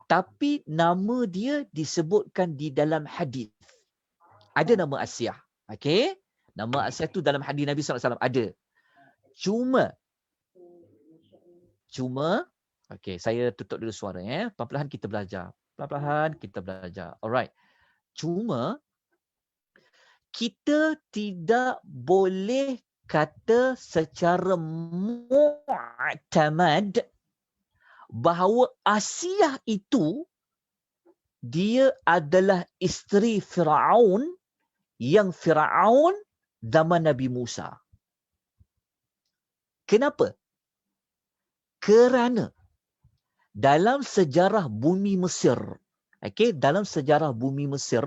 Tapi nama dia disebutkan di dalam hadis. Ada nama Asiyah. Okey. Nama Asiyah tu dalam hadis Nabi SAW ada. Cuma, okey, saya tutup dulu suara ya. Perlahan-lahan kita belajar. Alright. Cuma, kita tidak boleh kata secara mu'tamad bahawa Asiyah itu dia adalah isteri Fir'aun yang Fir'aun zaman Nabi Musa. Kenapa? Kerana dalam sejarah bumi Mesir, dalam sejarah bumi Mesir,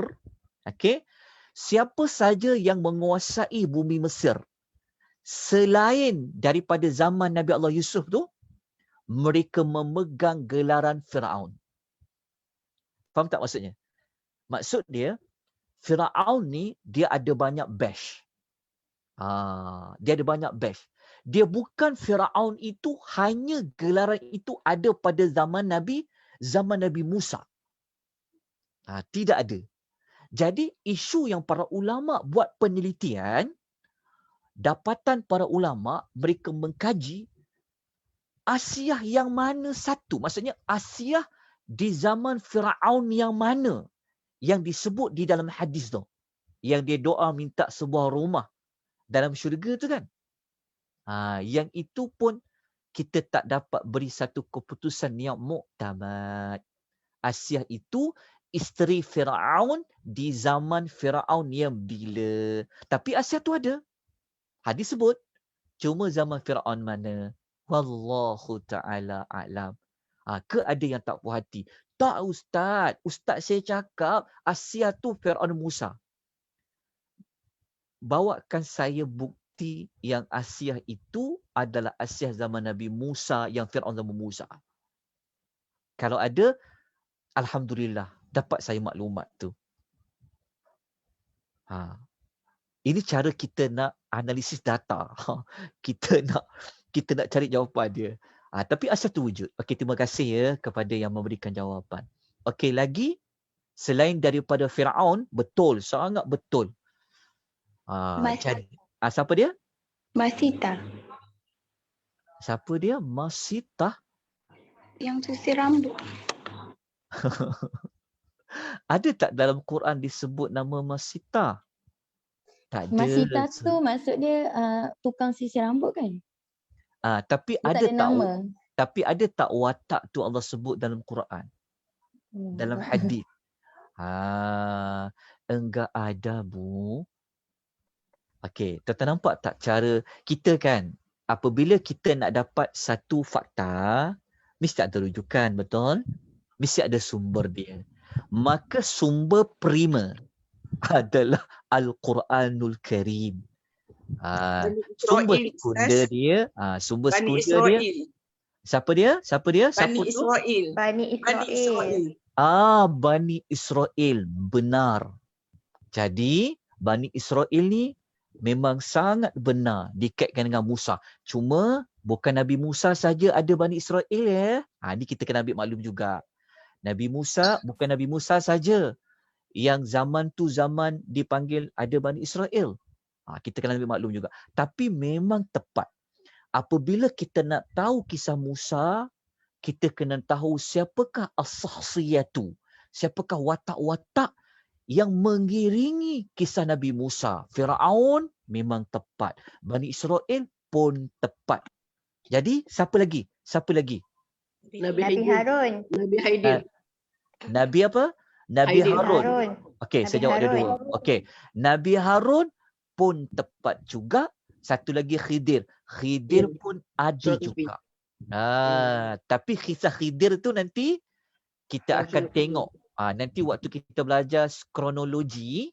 siapa saja yang menguasai bumi Mesir selain daripada zaman Nabi Allah Yusuf tu, mereka memegang gelaran Fir'aun. Faham tak maksudnya? Maksud dia, Fir'aun ni dia ada banyak bash. Dia ada banyak bash. Dia bukan Fir'aun itu hanya gelaran itu ada pada zaman Nabi Musa. Tidak ada. Jadi isu yang para ulama buat penelitian, dapatan para ulama mereka mengkaji Asiyah yang mana satu. Maksudnya Asiyah di zaman Fir'aun yang mana yang disebut di dalam hadis tu. Yang dia doa minta sebuah rumah dalam syurga tu kan. Yang itu pun kita tak dapat beri satu keputusan yang muktamad. Asiyah itu isteri Fir'aun di zaman Fir'aun yang bila. Tapi Asiyah tu ada. Hadis sebut. Cuma zaman Fir'aun mana? Wallahu ta'ala a'lam. Ke ada yang tak puas hati? Tak Ustaz. Ustaz saya cakap Asiyah tu Fir'aun Musa. Bawakan saya bukti yang Asiyah itu adalah Asiyah zaman Nabi Musa yang Fir'aun zaman Musa. Kalau ada, alhamdulillah dapat saya maklumat tu. Ini cara kita nak analisis data. Kita nak cari jawapan dia. Tapi asal tu wujud. Okey, terima kasih ya kepada yang memberikan jawapan. Okey, lagi selain daripada Fir'aun, betul, sangat betul. Siapa dia? Masita. Siapa dia? Masita. Yang cuci rambut. Ada tak dalam Quran disebut nama Masita? Tak ada. Masita tu maksud dia tukang sisir rambut kan? Tapi Dia tak ada ada tak nama. tapi ada tak watak tu Allah sebut dalam Quran? Dalam hadis. Enggak ada, Bu. Okey, tuan-tuan nampak tak cara kita kan, apabila kita nak dapat satu fakta, mesti ada rujukan, betul? Mesti ada sumber dia. Maka sumber prima adalah Al-Quranul Karim. Bani Sumber Israel, sekunder Ustaz. dia, sumber Bani sekunder dia. Israel. Siapa dia? Siapa dia? Siapa Bani tu? Israel. Bani Bani Israel. Israel. Bani Israel. Benar. Jadi, Bani Israel ni memang sangat benar dikaitkan dengan Musa. Cuma, bukan Nabi Musa saja ada Bani Israel ya. Ni kita kena ambil maklum juga. Nabi Musa, bukan Nabi Musa saja yang zaman tu zaman dipanggil ada Bani Israel. Kita kena ambil maklum juga. Tapi memang tepat. Apabila kita nak tahu kisah Musa, kita kena tahu siapakah as-sahsiyatu. Siapakah watak-watak yang mengiringi kisah Nabi Musa. Firaun memang tepat. Bani Israel pun tepat. Jadi, siapa lagi? Siapa lagi? Nabi Nabi Haidir. Harun. Nabi Haidir. Nabi apa? Nabi Haidir. Harun. Harun. Okey, Nabi saya jawab dia Harun. dulu. Okey, Nabi Harun pun tepat juga. Satu lagi Khidir. Khidir pun ada Surat juga. Tapi kisah Khidir tu nanti kita akan tengok. Nanti waktu kita belajar kronologi,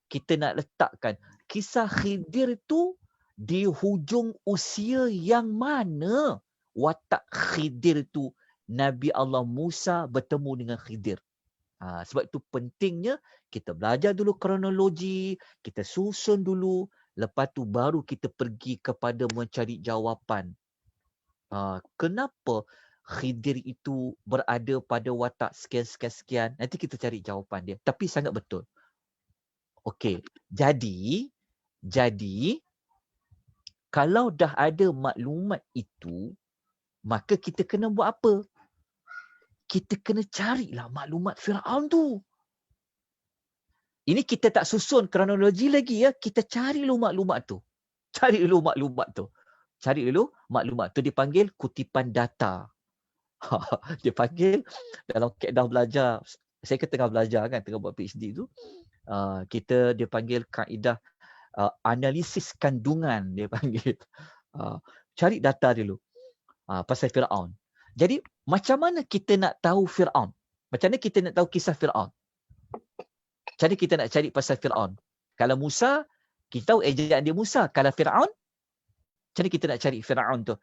kita nak letakkan kisah Khidir tu di hujung usia yang mana watak Khidir tu Nabi Allah Musa bertemu dengan Khidir. Sebab itu pentingnya kita belajar dulu kronologi, kita susun dulu, lepas tu baru kita pergi kepada mencari jawapan. Kenapa Khidir itu berada pada watak sekian-sekian-sekian? Nanti kita cari jawapan dia. Tapi sangat betul. Okey, jadi kalau dah ada maklumat itu, maka kita kena buat apa? Kita kena carilah maklumat Firaun tu. Ini kita tak susun kronologi lagi ya. Kita cari dulu maklumat tu. Cari dulu maklumat tu dipanggil kutipan data. Dia panggil dalam kaedah belajar. Saya tengah belajar kan, tengah buat PhD tu. Dia panggil kaedah analisis kandungan dia panggil. Cari data dulu pasal Firaun. Jadi macam mana kita nak tahu Firaun? Macam mana kita nak tahu kisah Firaun? Jadi kita nak cari pasal Firaun. Kalau Musa, kita tahu ejaan dia Musa. Kalau Firaun, macam mana kita nak cari Firaun tu?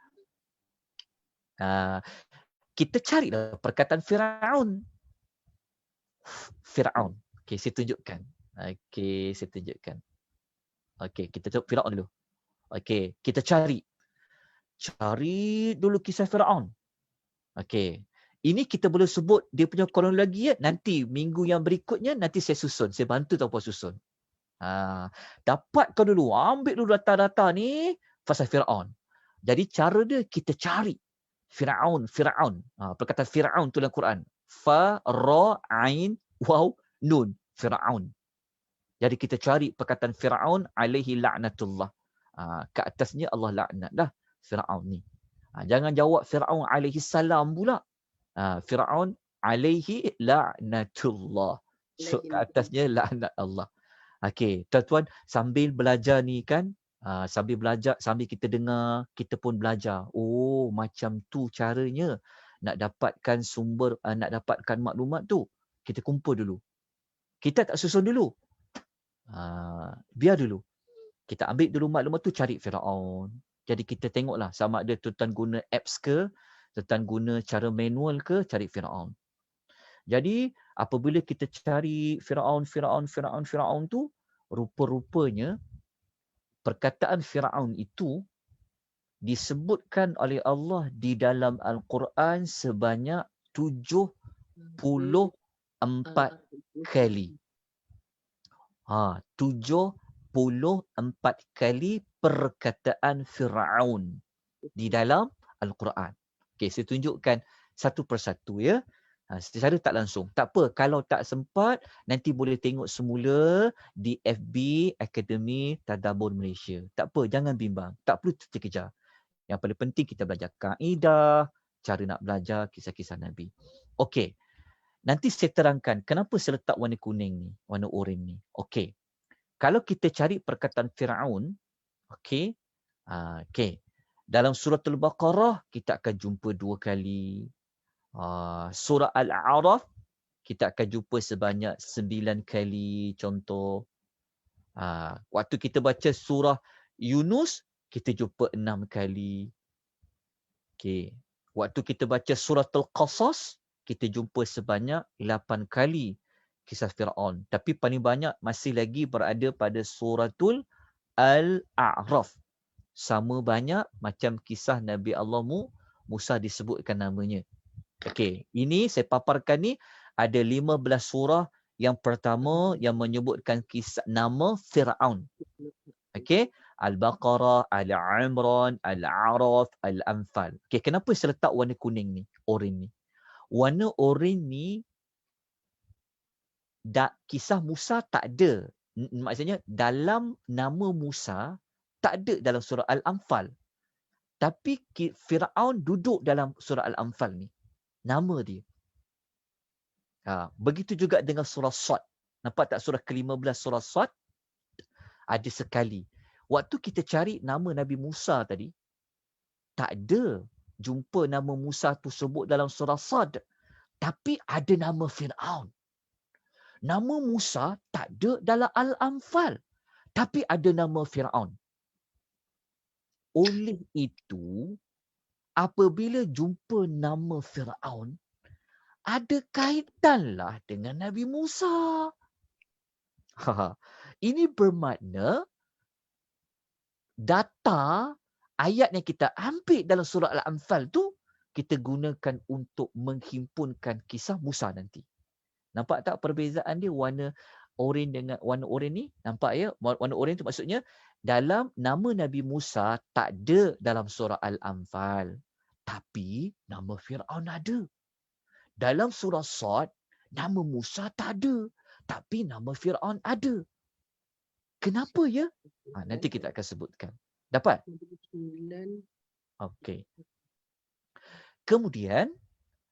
Kita carilah perkataan Firaun. Firaun. Okey, saya tunjukkan. Okey, kita tengok Firaun dulu. Okey, kita cari. Cari dulu kisah Firaun. Okey. Ini kita boleh sebut dia punya kronologi ya. Nanti minggu yang berikutnya nanti saya susun. Saya bantu tahu apa susun. Dapatkan dulu. Ambil dulu data-data ni pasal Firaun. Jadi cara dia kita cari. Firaun. Perkataan Firaun tu dalam Quran. Fa, ra, ain, waw, nun. Firaun. Jadi kita cari perkataan Firaun alaihi la'natullah. Ke atasnya Allah laknat dah Firaun ni. Jangan jawab Firaun alaihi salam pula. Firaun alaihi la'natullah. So ke atasnya laknat Allah. Okey, tuan-tuan sambil belajar ni kan, sambil belajar, sambil kita dengar, kita pun belajar. Oh, macam tu caranya nak dapatkan sumber, nak dapatkan maklumat tu. Kita kumpul dulu. Kita tak susun dulu. Biar dulu. Kita ambil dulu maklumat tu, cari Firaun. Jadi kita tengoklah sama ada tuan guna apps ke, tuan guna cara manual ke, cari Firaun. Jadi apabila kita cari Firaun tu, rupa-rupanya perkataan Firaun itu disebutkan oleh Allah di dalam Al-Quran sebanyak 74 kali. 74 kali perkataan Firaun di dalam Al-Quran. Okey, saya tunjukkan satu persatu ya. Secara tak langsung. Tak apa, kalau tak sempat, nanti boleh tengok semula di FB Akademi Tadabbur Malaysia. Tak apa, jangan bimbang. Tak perlu terkejar. Yang paling penting kita belajar kaedah, cara nak belajar kisah-kisah Nabi. Okey. Nanti saya terangkan kenapa saya letak warna kuning ni, warna oranye ni. Okey. Kalau kita cari perkataan Firaun, okey. Okey. Dalam surah Al-Baqarah kita akan jumpa 2 kali. Surah Al-A'raf kita akan jumpa sebanyak 9 kali contoh. Waktu kita baca surah Yunus kita jumpa 6 kali. Okey. Waktu kita baca surah Al-Qasas kita jumpa sebanyak 8 kali kisah Firaun. Tapi paling banyak masih lagi berada pada suratul Al-A'raf. Sama banyak macam kisah Nabi Allah Musa disebutkan namanya. Okey, ini saya paparkan ni ada 15 surah. Yang pertama yang menyebutkan kisah nama Firaun. Okey, Al-Baqarah, Al-Imran, Al-A'raf, Al-Anfal. Okey, kenapa saya letak warna kuning ni, oranye ni? Warna oranye ni kisah Musa tak ada. Maksudnya dalam nama Musa tak ada dalam surah Al-Anfal. Tapi Firaun duduk dalam surah Al-Anfal ni. Nama dia. Begitu juga dengan surah Sad. Nampak tak surah ke-15 surah Sad? Ada sekali. Waktu kita cari nama Nabi Musa tadi, tak ada jumpa nama Musa tu sebut dalam surah Sad. Tapi ada nama Firaun. Nama Musa tak ada dalam Al-Anfal. Tapi ada nama Firaun. Oleh itu, apabila jumpa nama Firaun, ada kaitanlah dengan Nabi Musa. Ini bermakna data ayat yang kita ambil dalam surah Al-Anfal tu kita gunakan untuk menghimpunkan kisah Musa nanti. Nampak tak perbezaan dia warna oranye dengan warna oranye ni? Nampak ya? Warna oranye tu maksudnya dalam nama Nabi Musa tak ada dalam surah Al-Anfal. Tapi nama Firaun ada. Dalam surah Sad, nama Musa tak ada. Tapi nama Firaun ada. Kenapa ya? Nanti kita akan sebutkan. Dapat? Okey. Kemudian,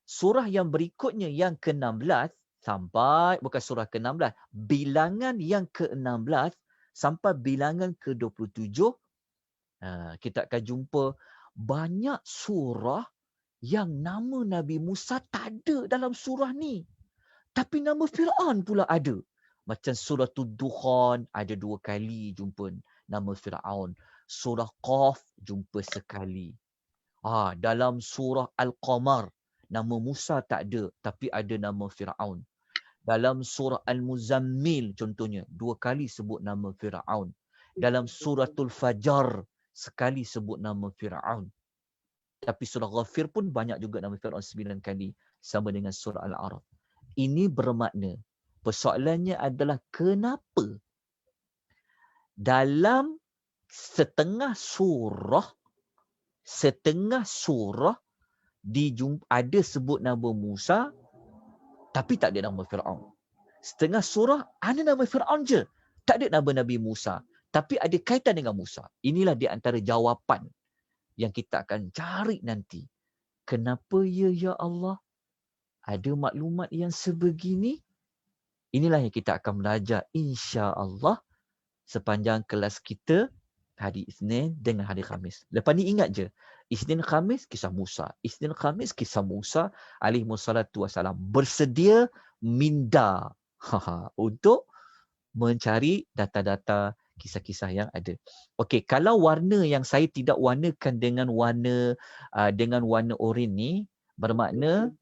surah yang berikutnya yang ke-16, sampai, bukan surah ke-16, bilangan yang ke-16 sampai bilangan ke-27, kita akan jumpa banyak surah yang nama Nabi Musa tak ada dalam surah ni. Tapi nama Firaun pula ada. Macam surah Dukhan ada 2 kali jumpa nama Firaun. Surah Qaf jumpa sekali. Dalam surah Al-Qamar nama Musa tak ada tapi ada nama Firaun. Dalam surah Al-Muzammil contohnya 2 kali sebut nama Firaun. Dalam suratul Fajar sekali sebut nama Firaun. Tapi surah Ghafir pun banyak juga nama Firaun 9 kali sama dengan surah Al-A'raf. Ini bermakna persoalannya adalah kenapa dalam setengah surah ada sebut nama Musa tapi tak ada nama Firaun. Setengah surah ada nama Firaun je, tak ada nama Nabi Musa, tapi ada kaitan dengan Musa. Inilah di antara jawapan yang kita akan cari nanti. Kenapa ya Allah ada maklumat yang sebegini? Inilah yang kita akan belajar insya-Allah sepanjang kelas kita hari Isnin dengan hari Khamis. Lepas ni ingat je, Isnin Khamis kisah Musa. Isnin Khamis kisah Musa alaihi wassalatu wassalam. Bersedia minda untuk mencari data-data kisah-kisah yang ada. Okey, kalau warna yang saya tidak warnakan dengan warna oranye ni bermakna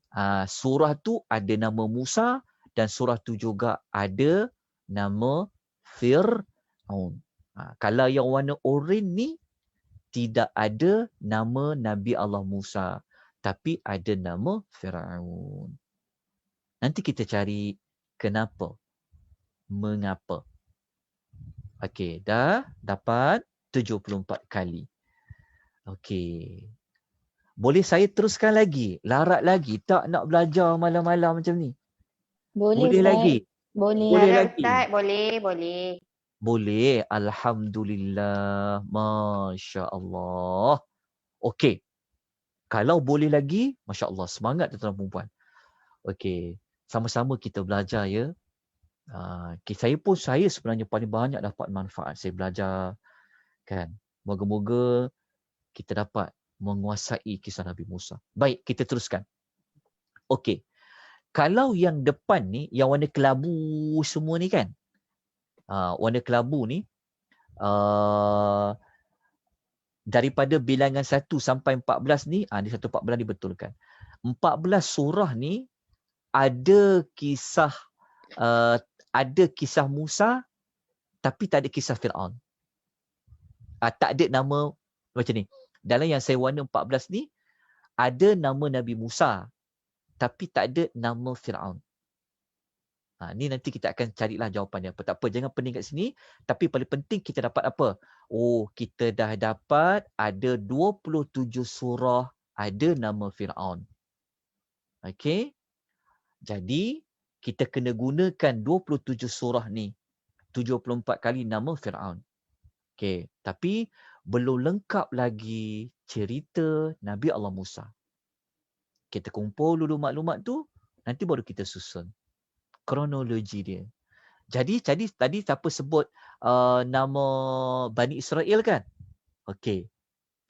surah tu ada nama Musa dan surah tu juga ada nama Fir'aun. Kalau yang warna oranye ni tidak ada nama Nabi Allah Musa tapi ada nama Fir'aun. Nanti kita cari kenapa, mengapa. Okey, dah dapat 74 kali. Okey. Boleh saya teruskan lagi? Larat lagi? Tak nak belajar malam-malam macam ni? Boleh Boleh Ustaz. lagi? Boleh. Boleh Boleh lagi? Ustaz, boleh. Boleh. Alhamdulillah. Masya Allah. Okey. Kalau boleh lagi, Masya Allah. Semangat tuan-tuan perempuan. Okey. Sama-sama kita belajar ya. Saya sebenarnya paling banyak dapat manfaat. Saya belajar. Kan. Moga-moga kita dapat menguasai kisah Nabi Musa. Baik, kita teruskan. Okey. Kalau yang depan ni, yang warna kelabu semua ni kan. Warna kelabu ni, daripada bilangan 1 sampai 14 ni, di 1-14 dibetulkan. 14 surah ni ada kisah Musa tapi tak ada kisah Firaun. Tak ada nama macam ni. Dalam yang saya warna 14 ni ada nama Nabi Musa tapi tak ada nama Firaun. Ni nanti kita akan carilah jawapannya. Tak apa, jangan pening kat sini. Tapi paling penting kita dapat apa? Kita dah dapat ada 27 surah ada nama Firaun. Okey. Jadi, kita kena gunakan 27 surah ni. 74 kali nama Firaun. Okey. Tapi, belum lengkap lagi cerita Nabi Allah Musa. Kita kumpul dulu maklumat tu, nanti baru kita susun kronologi dia. Jadi tadi siapa sebut nama Bani Israel kan? Okey.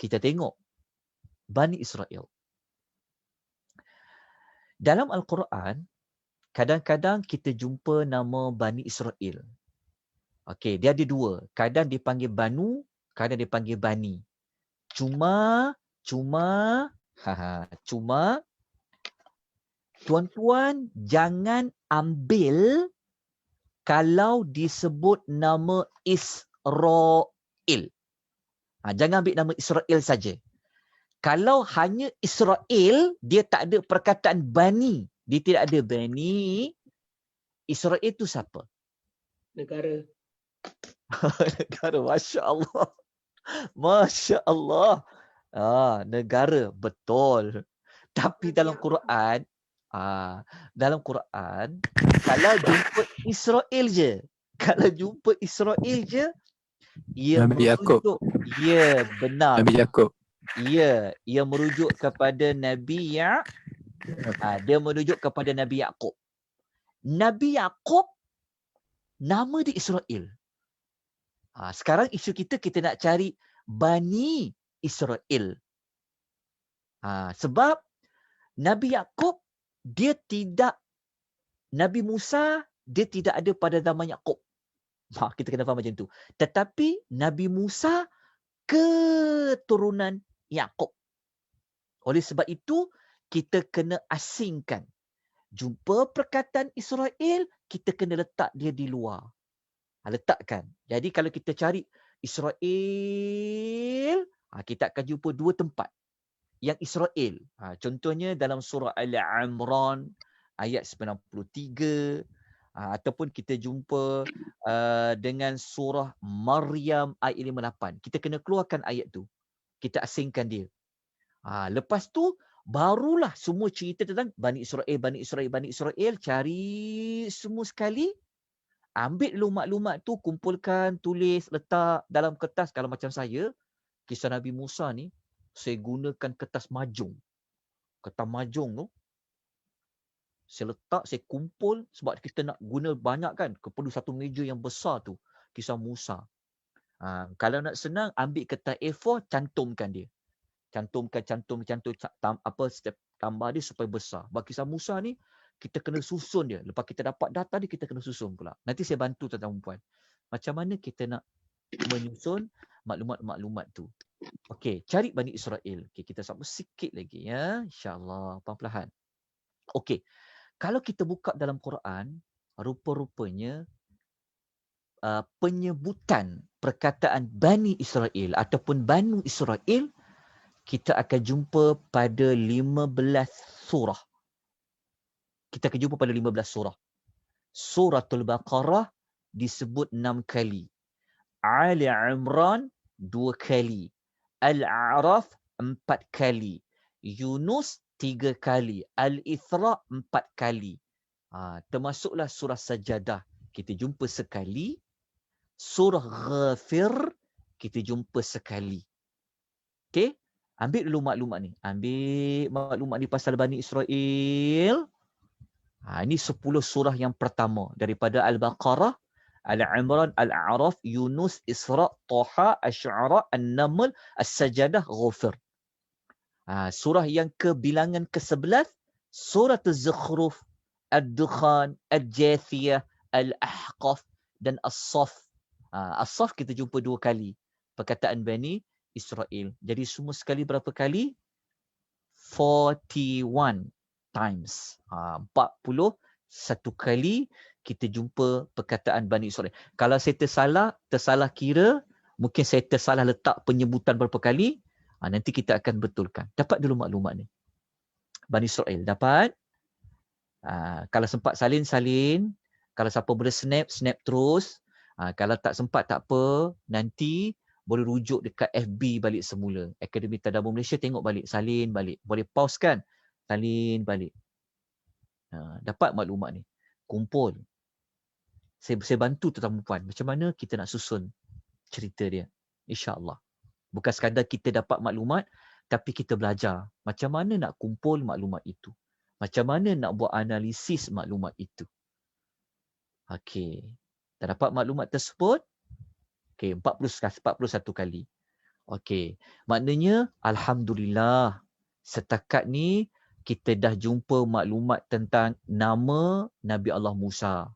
Kita tengok Bani Israel. Dalam Al-Quran, kadang-kadang kita jumpa nama Bani Israel. Okey, dia ada dua. Kadang dipanggil Banu, kadang dipanggil Bani. Cuma tuan-tuan jangan ambil kalau disebut nama Israel. Jangan ambil nama Israel saja. Kalau hanya Israel, dia tak ada perkataan Bani. Dia tidak ada Bani. Israel itu siapa? Negara. Negara, Masya Allah. Masya Allah. Negara, betul. Tapi dalam Quran, kalau jumpa Israel je, ia Nabi Yaqub. merujuk, ya benar. Nabi Yaqub. Ya, ia merujuk kepada Nabi dia merujuk kepada Nabi Yaqub. Nabi Yaqub nama dia Israel. Sekarang isu kita nak cari Bani Israel. Sebab Nabi Yaqub Nabi Musa dia tidak ada pada zaman Yaqub. Kita kena faham macam tu. Tetapi Nabi Musa keturunan Yaqub. Oleh sebab itu kita kena asingkan. Jumpa perkataan Israel, kita kena letak dia di luar. Letakkan. Jadi kalau kita cari Israel, kita akan jumpa dua tempat. Yang Israel. Contohnya dalam surah Al-Imran ayat 93. Ataupun kita jumpa dengan surah Maryam ayat 58. Kita kena keluarkan ayat tu. Kita asingkan dia. Lepas tu, barulah semua cerita tentang Bani Israel. Cari semua sekali. Ambil dulu maklumat tu, kumpulkan, tulis, letak dalam kertas. Kalau macam saya, kisah Nabi Musa ni, saya gunakan kertas majung. Kertas majung tu, saya letak, saya kumpul sebab kita nak guna banyak kan. Perlu satu meja yang besar tu, kisah Musa. Kalau nak senang, ambil kertas A4, cantumkan dia. Cantumkan, step tambah dia supaya besar. Sebab kisah Musa ni, kita kena susun dia. Lepas kita dapat data dia, kita kena susun pula. Nanti saya bantu tuan-tuan puan. Macam mana kita nak menyusun maklumat-maklumat tu. Okey, cari Bani Israel. Okey, kita sama sikit lagi ya. InsyaAllah, perlahan-lahan. Okey, kalau kita buka dalam Quran, rupa-rupanya penyebutan perkataan Bani Israel ataupun Banu Israel, kita akan jumpa pada 15 surah. Kita akan jumpa pada 15 surah. Suratul Baqarah disebut 6 kali. Ali Imran 2 kali. Al-A'raf 4 kali. Yunus 3 kali, Al-Isra 4 kali. Termasuklah surah Sajadah kita jumpa sekali, surah Ghafir kita jumpa sekali. Okey, ambil dulu maklumat ni. Ambil maklumat ni pasal Bani Israel. Ini 10 surah yang pertama daripada Al-Baqarah, Al-Imran, Al-A'raf, Yunus, Isra, Taha, Asy-Syu'ara, An-Naml, As-Sajadah, Ghafir. Surah yang kebilangan ke-11, surah Az-Zukhruf, Ad-Dukhan, Al-Jathiyah, Al-Ahqaf dan As-Saff. As-Saff kita jumpa 2 kali perkataan Bani Israel. Jadi semua sekali berapa kali? 41 times. 41 kali kita jumpa perkataan Bani Israel. Kalau saya tersalah kira, mungkin saya tersalah letak penyebutan berapa kali, nanti kita akan betulkan. Dapat dulu maklumat ni. Bani Israel dapat. Kalau sempat salin. Kalau siapa boleh snap terus. Kalau tak sempat tak apa, nanti boleh rujuk dekat FB balik semula. Akademi Tadabbur Malaysia, tengok balik, salin balik. Boleh pause kan? Salin balik. Dapat maklumat ni. Kumpul. Saya bantu tetamu puan. Macam mana kita nak susun cerita dia. InsyaAllah. Bukan sekadar kita dapat maklumat, tapi kita belajar. Macam mana nak kumpul maklumat itu. Macam mana nak buat analisis maklumat itu. Okey. Dah dapat maklumat tersebut? Okey, 41 kali. Okey. Maknanya, Alhamdulillah. Setakat ni, kita dah jumpa maklumat tentang nama Nabi Allah Musa.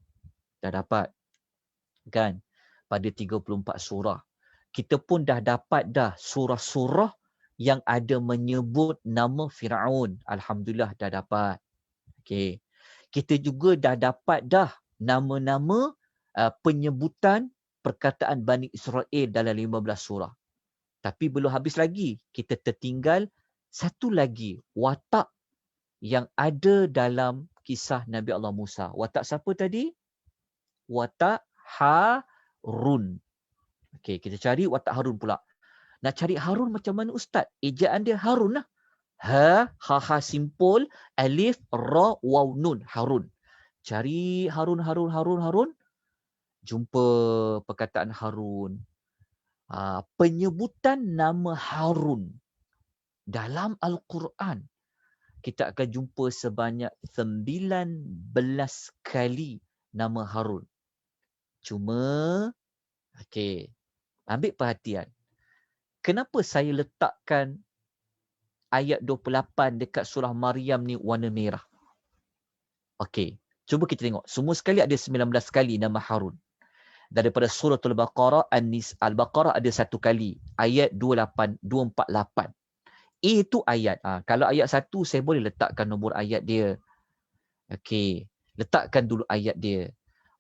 Dah dapat. Kan? Pada 34 surah. Kita pun dah dapat dah surah-surah yang ada menyebut nama Firaun. Alhamdulillah dah dapat. Okey. Kita juga dah dapat dah nama-nama penyebutan perkataan Bani Israel dalam 15 surah. Tapi belum habis lagi. Kita tertinggal satu lagi watak yang ada dalam kisah Nabi Allah Musa. Watak siapa tadi? Watak Harun. Okey, kita cari watak Harun pula. Nak cari Harun macam mana Ustaz? Ejaan dia Harun lah. Ha simpul, alif, ra, waw, nun. Harun. Cari Harun. Jumpa perkataan Harun. Penyebutan nama Harun dalam Al-Quran. Kita akan jumpa sebanyak 19 kali nama Harun. Cuma, okey, ambil perhatian. Kenapa saya letakkan ayat 28 dekat surah Maryam ni warna merah? Okey, cuba kita tengok. Semua sekali ada 19 kali nama Harun. Daripada surah Al-Baqarah, Al-Baqarah ada 1 kali. Ayat 248. Itu ayat. Kalau ayat 1, saya boleh letakkan nombor ayat dia. Okey, letakkan dulu ayat dia.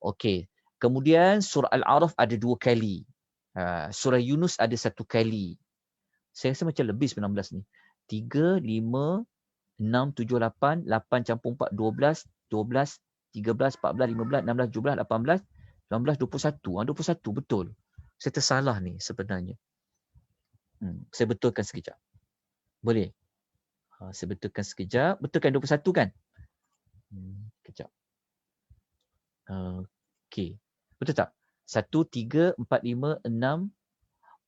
Okey, kemudian surah Al-A'raf ada 2 kali. Surah Yunus ada 1 kali. Saya rasa macam lebih 19 ni. 3, 5, 6, 7, 8, 8 campur 4, 12, 12, 13, 14, 15, 16, 17, 18, 19, 21. 21 betul. Saya tersalah ni sebenarnya. Saya betulkan sekejap. Boleh? Saya betulkan sekejap. Betulkan 21 kan? Kejap. Okey. Betul tak? 1, 3, 4, 5, 6.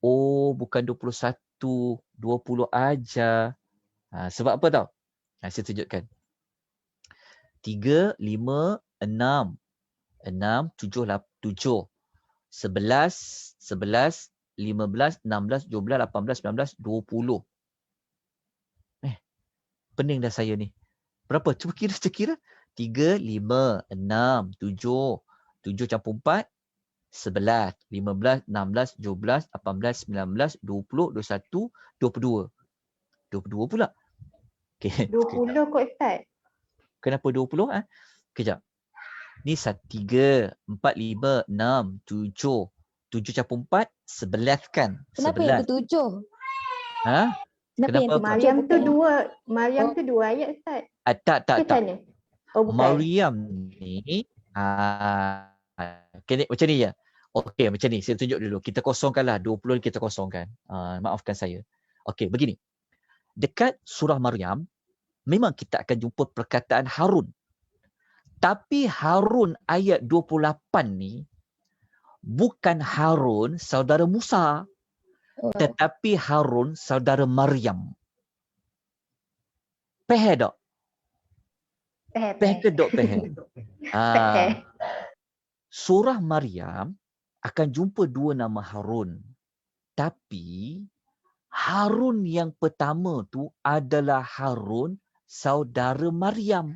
Oh, bukan 21. 20 aja. Sebab apa tau? Saya tunjukkan. 3, 5, 6. 6, 7, 7. 11, 11, 15, 16, 17, 18, 19, 20. Pening dah saya ni. Berapa? Cuba kira. 3, 5, 6, 7. 7 campur 4. 11, 15, 16, 17, 18, 19, 20, 21, 22. 22 pula. Okay. 20 kot Ustaz. Kenapa 20? Kejap. Ni 3, 4, 5, 6, 7. 7 campur 4, 11 kan? Kenapa 11. yang ketujuh? Kenapa yang Kenapa? Maryam tu bukan? 2. Maryam tu 2 ayat Ustaz. Tak. Macam mana? Oh bukan. Maryam ni macam ni je. Okey, macam ni. Saya tunjuk dulu. Kita kosongkanlah. 20 kita kosongkan. Maafkan saya. Okey, begini. dekat surah Maryam, memang kita akan jumpa perkataan Harun. Tapi Harun ayat 28 ni, bukan Harun saudara Musa, tetapi Harun saudara Maryam. Peh tak? Peh ke dok peh? Surah Maryam akan jumpa dua nama Harun. Tapi Harun yang pertama tu adalah Harun saudara Maryam.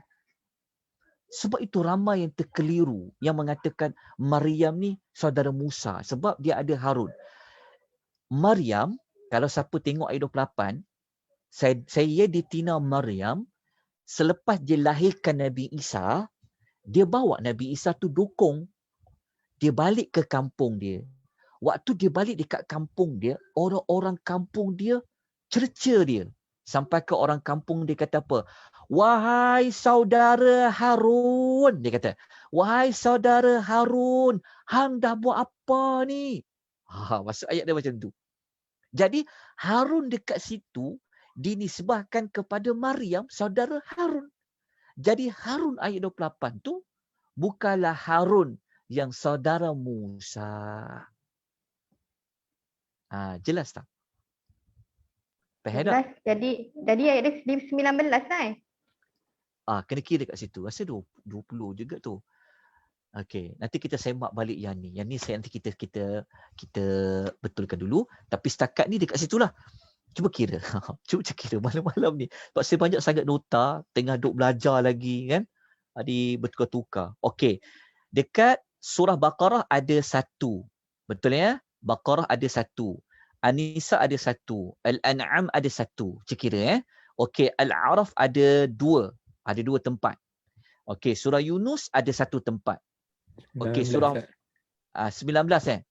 Sebab itu ramai yang terkeliru yang mengatakan Maryam ni saudara Musa sebab dia ada Harun. Maryam, kalau siapa tengok ayat 28, saya ditina Maryam selepas dia lahirkan Nabi Isa, dia bawa Nabi Isa tu dukung. Dia balik ke kampung dia. Waktu dia balik dekat kampung dia, orang-orang kampung dia cerca dia. Sampai ke orang kampung dia kata apa? Wahai saudara Harun. Dia kata, wahai saudara Harun, hang dah buat apa ni? Maksud ayat dia macam tu. Jadi Harun dekat situ dinisbahkan kepada Maryam, saudara Harun. Jadi Harun ayat 28 tu bukanlah Harun yang saudara Musa. Jelas tak? Faham tak? Jadi ayat dia 19 kan? Kena kira kat situ. Rasa 20 juga tu. Okey, nanti kita semak balik yang ni. Yang ni nanti kita betulkan dulu. Tapi setakat ni dekat situlah. Cuba kira. Cuba kira malam-malam ni. Sebab saya banyak sangat nota. Tengah duk belajar lagi kan. Di bertukar-tukar. Okey. Dekat surah Baqarah ada 1. Betul ya? Baqarah ada 1. An-Nisa ada 1. Al-An'am ada 1. Cik kira Okey. Al-A'raf ada 2. Ada 2 tempat. Okey. Surah Yunus ada 1 tempat. Okey. Surah 19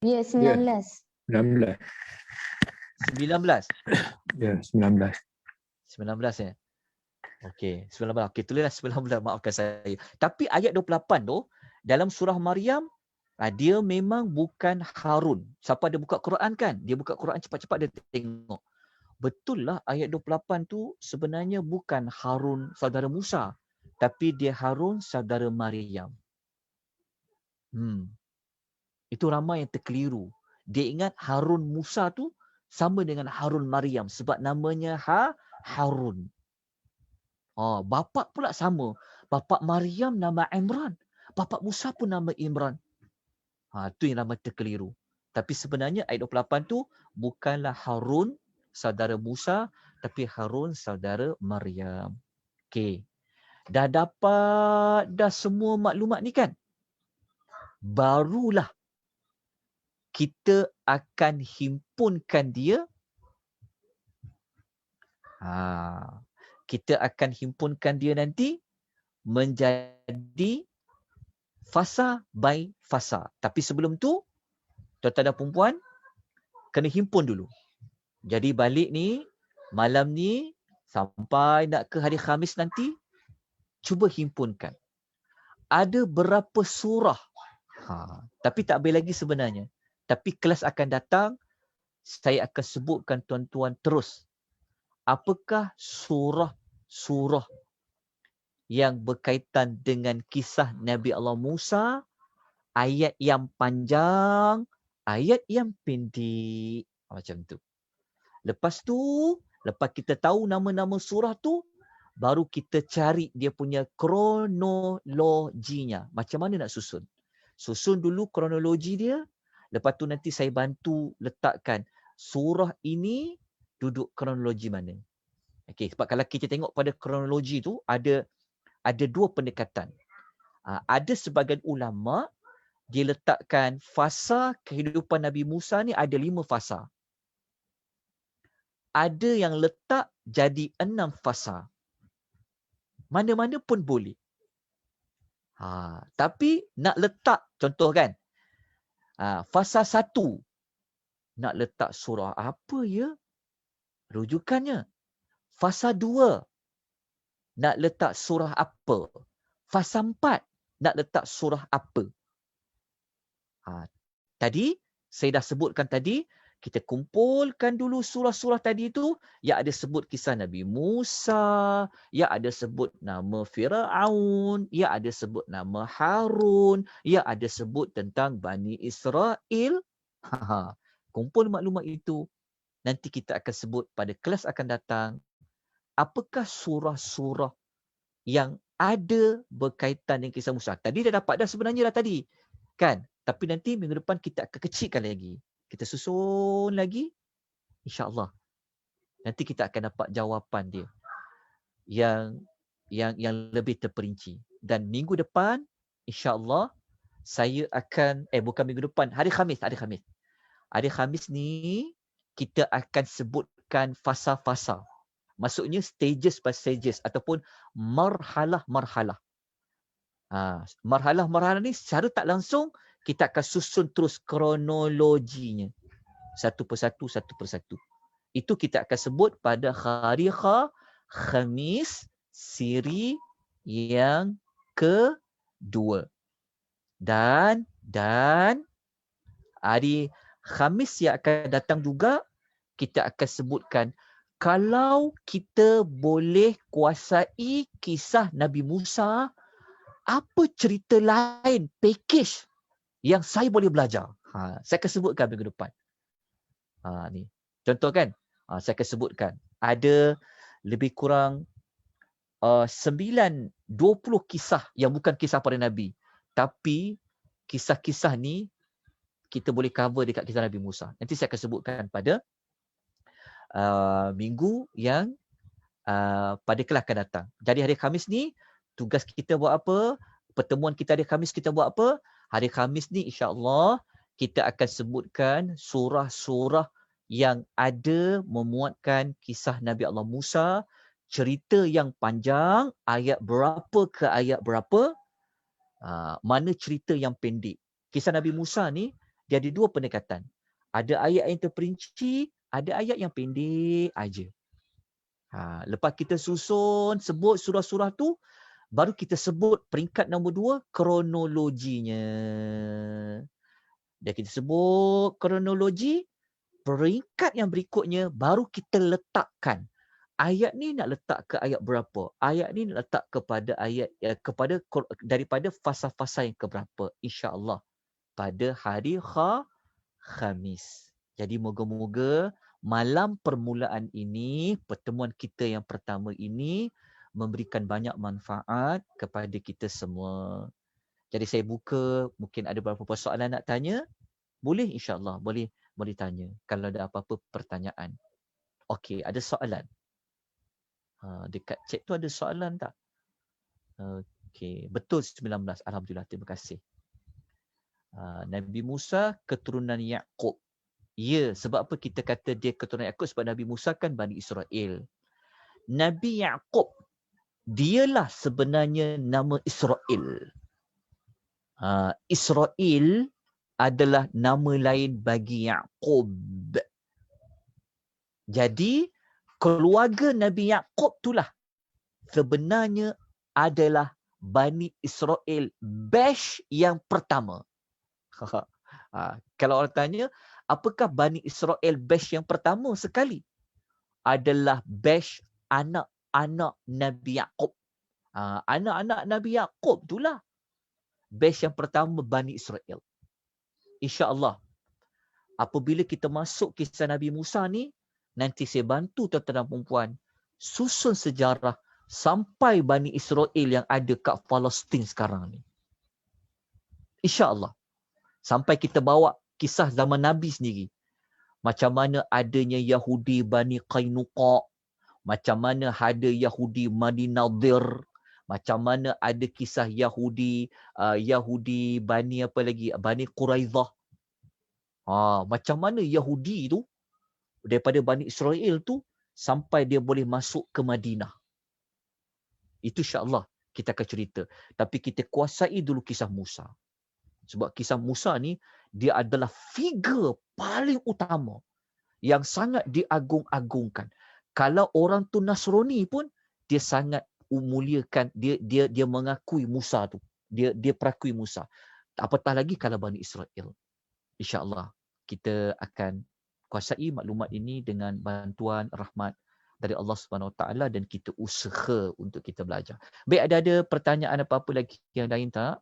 Ya, 19. 19. 19. Ya, 19. 19 Okey, 19. Okey, tulislah 19. Maafkan saya. Tapi ayat 28 tu, dalam surah Maryam, dia memang bukan Harun. Siapa ada buka Quran kan? Dia buka Quran cepat-cepat dia tengok. Betul lah ayat 28 tu sebenarnya bukan Harun saudara Musa. Tapi dia Harun saudara Maryam. Itu ramai yang terkeliru. Dia ingat Harun Musa tu sama dengan Harun Maryam sebab namanya Harun. Bapa pula sama. Bapa Maryam nama Imran. Bapa Musa pun nama Imran. Itu yang ramai terkeliru. Tapi sebenarnya ayat 28 tu bukanlah Harun saudara Musa tapi Harun saudara Maryam. Okey. Dah dapat dah semua maklumat ni kan? Barulah kita akan himpunkan dia. Kita akan himpunkan dia nanti menjadi fasa by fasa. Tapi sebelum tu, tuan-tuan dan perempuan, kena himpun dulu. Jadi balik ni, malam ni, sampai nak ke hari Khamis nanti, cuba himpunkan. Ada berapa surah? Tapi tak habis lagi sebenarnya. Tapi kelas akan datang, saya akan sebutkan tuan-tuan terus. Apakah surah-surah yang berkaitan dengan kisah Nabi Allah Musa, ayat yang panjang, ayat yang pendek. Macam tu. Lepas tu, lepas kita tahu nama-nama surah tu, baru kita cari dia punya kronologinya. Macam mana nak susun? Susun dulu kronologi dia. Lepas tu nanti saya bantu letakkan surah ini duduk kronologi mana. Okey, sebab kalau kita tengok pada kronologi tu ada 2 pendekatan. Ada sebahagian ulama dia letakkan fasa kehidupan Nabi Musa ni ada 5 fasa. Ada yang letak jadi 6 fasa. Mana-mana pun boleh. Tapi nak letak contoh kan. Fasa 1 nak letak surah apa ya? Rujukannya. Fasa 2 nak letak surah apa? Fasa 4 nak letak surah apa? Tadi saya dah sebutkan tadi Kita kumpulkan dulu surah-surah tadi itu yang ada sebut kisah Nabi Musa, yang ada sebut nama Firaun, yang ada sebut nama Harun, yang ada sebut tentang Bani Israel. Kumpul maklumat itu. Nanti kita akan sebut pada kelas akan datang apakah surah-surah yang ada berkaitan dengan kisah Musa. Tadi dah dapat dah sebenarnya dah tadi. Kan? Tapi nanti minggu depan kita akan kecilkan lagi. Kita susun lagi. InsyaAllah. Nanti kita akan dapat jawapan dia. Yang lebih terperinci. Dan minggu depan, InsyaAllah, saya akan, bukan minggu depan, hari Khamis. Hari Khamis ni, kita akan sebutkan fasa-fasa. Maksudnya stages by stages ataupun marhalah-marhalah. Marhalah-marhalah ni secara tak langsung kita akan susun terus kronologinya. Satu persatu. Itu kita akan sebut pada hari Khamis siri yang kedua. Dan hari Khamis yang akan datang juga kita akan sebutkan kalau kita boleh kuasai kisah Nabi Musa, apa cerita lain, package yang saya boleh belajar? Saya akan sebutkan minggu depan. Ni. Contoh kan, saya akan sebutkan. Ada lebih kurang 20 kisah yang bukan kisah para Nabi. Tapi kisah-kisah ni kita boleh cover dekat kisah Nabi Musa. Nanti saya akan sebutkan pada minggu yang pada kelas akan datang. Jadi hari Khamis ni tugas kita buat apa? Pertemuan kita hari Khamis kita buat apa? Hari Khamis ni insya-Allah kita akan sebutkan surah-surah yang ada memuatkan kisah Nabi Allah Musa, cerita yang panjang, ayat berapa ke ayat berapa, mana cerita yang pendek. Kisah Nabi Musa ni dia ada dua pendekatan. Ada ayat yang terperinci, ada ayat yang pendek aja. Lepas kita susun, sebut surah-surah tu, baru kita sebut peringkat nombor 2, kronologinya. Dan kita sebut kronologi, peringkat yang berikutnya baru kita letakkan. Ayat ni nak letak ke ayat berapa? Ayat ni nak letak kepada ayat daripada fasa-fasa yang keberapa? InsyaAllah pada hari Khamis. Jadi moga-moga malam permulaan ini, pertemuan kita yang pertama ini memberikan banyak manfaat kepada kita semua. Jadi saya buka, mungkin ada beberapa soalan nak tanya. Boleh insya-Allah, boleh tanya kalau ada apa-apa pertanyaan. Okey, ada soalan. Dekat chat tu ada soalan tak? Okey, betul 19. Alhamdulillah, terima kasih. Nabi Musa keturunan Yaqub. Ya, sebab apa kita kata dia keturunan Yaqub? Sebab Nabi Musa kan Bani Israel. Nabi Yaqub, dialah sebenarnya nama Israel. Israel adalah nama lain bagi Yaqub. Jadi, keluarga Nabi Yaqub itulah sebenarnya adalah Bani Israel, batch yang pertama. Kalau orang tanya, apakah Bani Israel batch yang pertama sekali? Adalah batch anak-anak Nabi Yaqub. Anak-anak Nabi Yaqub itulah batch yang pertama Bani Israel. InsyaAllah, apabila kita masuk kisah Nabi Musa ni, nanti saya bantu tuan-tuan dan puan susun sejarah sampai Bani Israel yang ada kat Palestin sekarang ni. InsyaAllah. Sampai kita bawa kisah zaman Nabi sendiri. Macam mana adanya Yahudi Bani Qainuqa, macam mana ada Yahudi Bani Nadir, macam mana ada kisah Yahudi Bani apa lagi? Bani Quraidah. Macam mana Yahudi tu daripada Bani Israel tu sampai dia boleh masuk ke Madinah. Itu insya-Allah kita akan cerita. Tapi kita kuasai dulu kisah Musa. Sebab kisah Musa ni dia adalah figure paling utama yang sangat diagung-agungkan. Kalau orang tu Nasrani pun dia sangat muliakan, dia mengakui Musa tu. Dia perakui Musa. Apatah lagi kalau Bani Israel. InsyaAllah kita akan kuasai maklumat ini dengan bantuan rahmat dari Allah Subhanahu Wa Taala dan kita usaha untuk kita belajar. Baik, ada pertanyaan apa-apa lagi yang lain tak?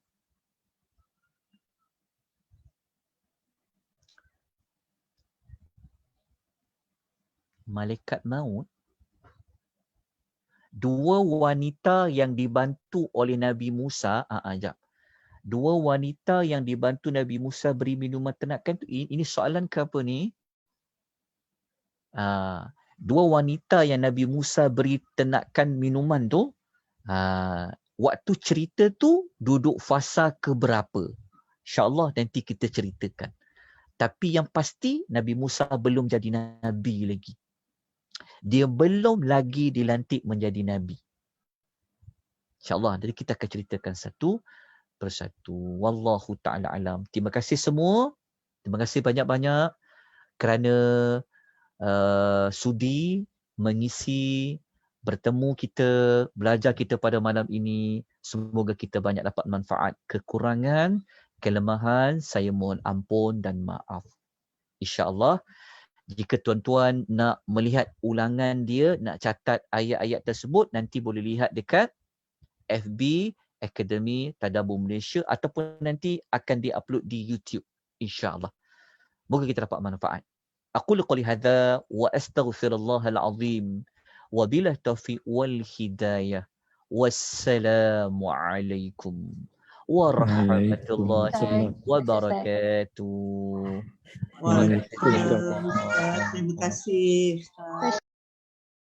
Malaikat maut, dua wanita yang dibantu oleh Nabi Musa, jap. Dua wanita yang dibantu Nabi Musa beri minuman tenakan tu, ini soalan ke apa ni? Dua wanita yang Nabi Musa beri tenakan minuman tu, waktu cerita tu duduk fasa ke berapa? InsyaAllah nanti kita ceritakan. Tapi yang pasti Nabi Musa belum jadi Nabi lagi. Dia belum lagi dilantik menjadi Nabi. InsyaAllah. Jadi kita akan ceritakan satu persatu. Wallahu ta'ala alam. Terima kasih semua. Terima kasih banyak-banyak kerana sudi mengisi, bertemu kita, belajar kita pada malam ini. Semoga kita banyak dapat manfaat. Kekurangan, kelemahan, saya mohon ampun dan maaf. InsyaAllah. Jika tuan-tuan nak melihat ulangan dia, nak catat ayat-ayat tersebut, nanti boleh lihat dekat FB Akademi Tadabbur Malaysia ataupun nanti akan di-upload di YouTube. InsyaAllah. Moga kita dapat manfaat. Aqulu qouli hadza wa astaghfirullahal azim wa billahi taufiq wal hidayah. Wassalamu alaikum warahmatullahi wabarakatuh. Waalaikumsalam. Terima kasih, Ustaz.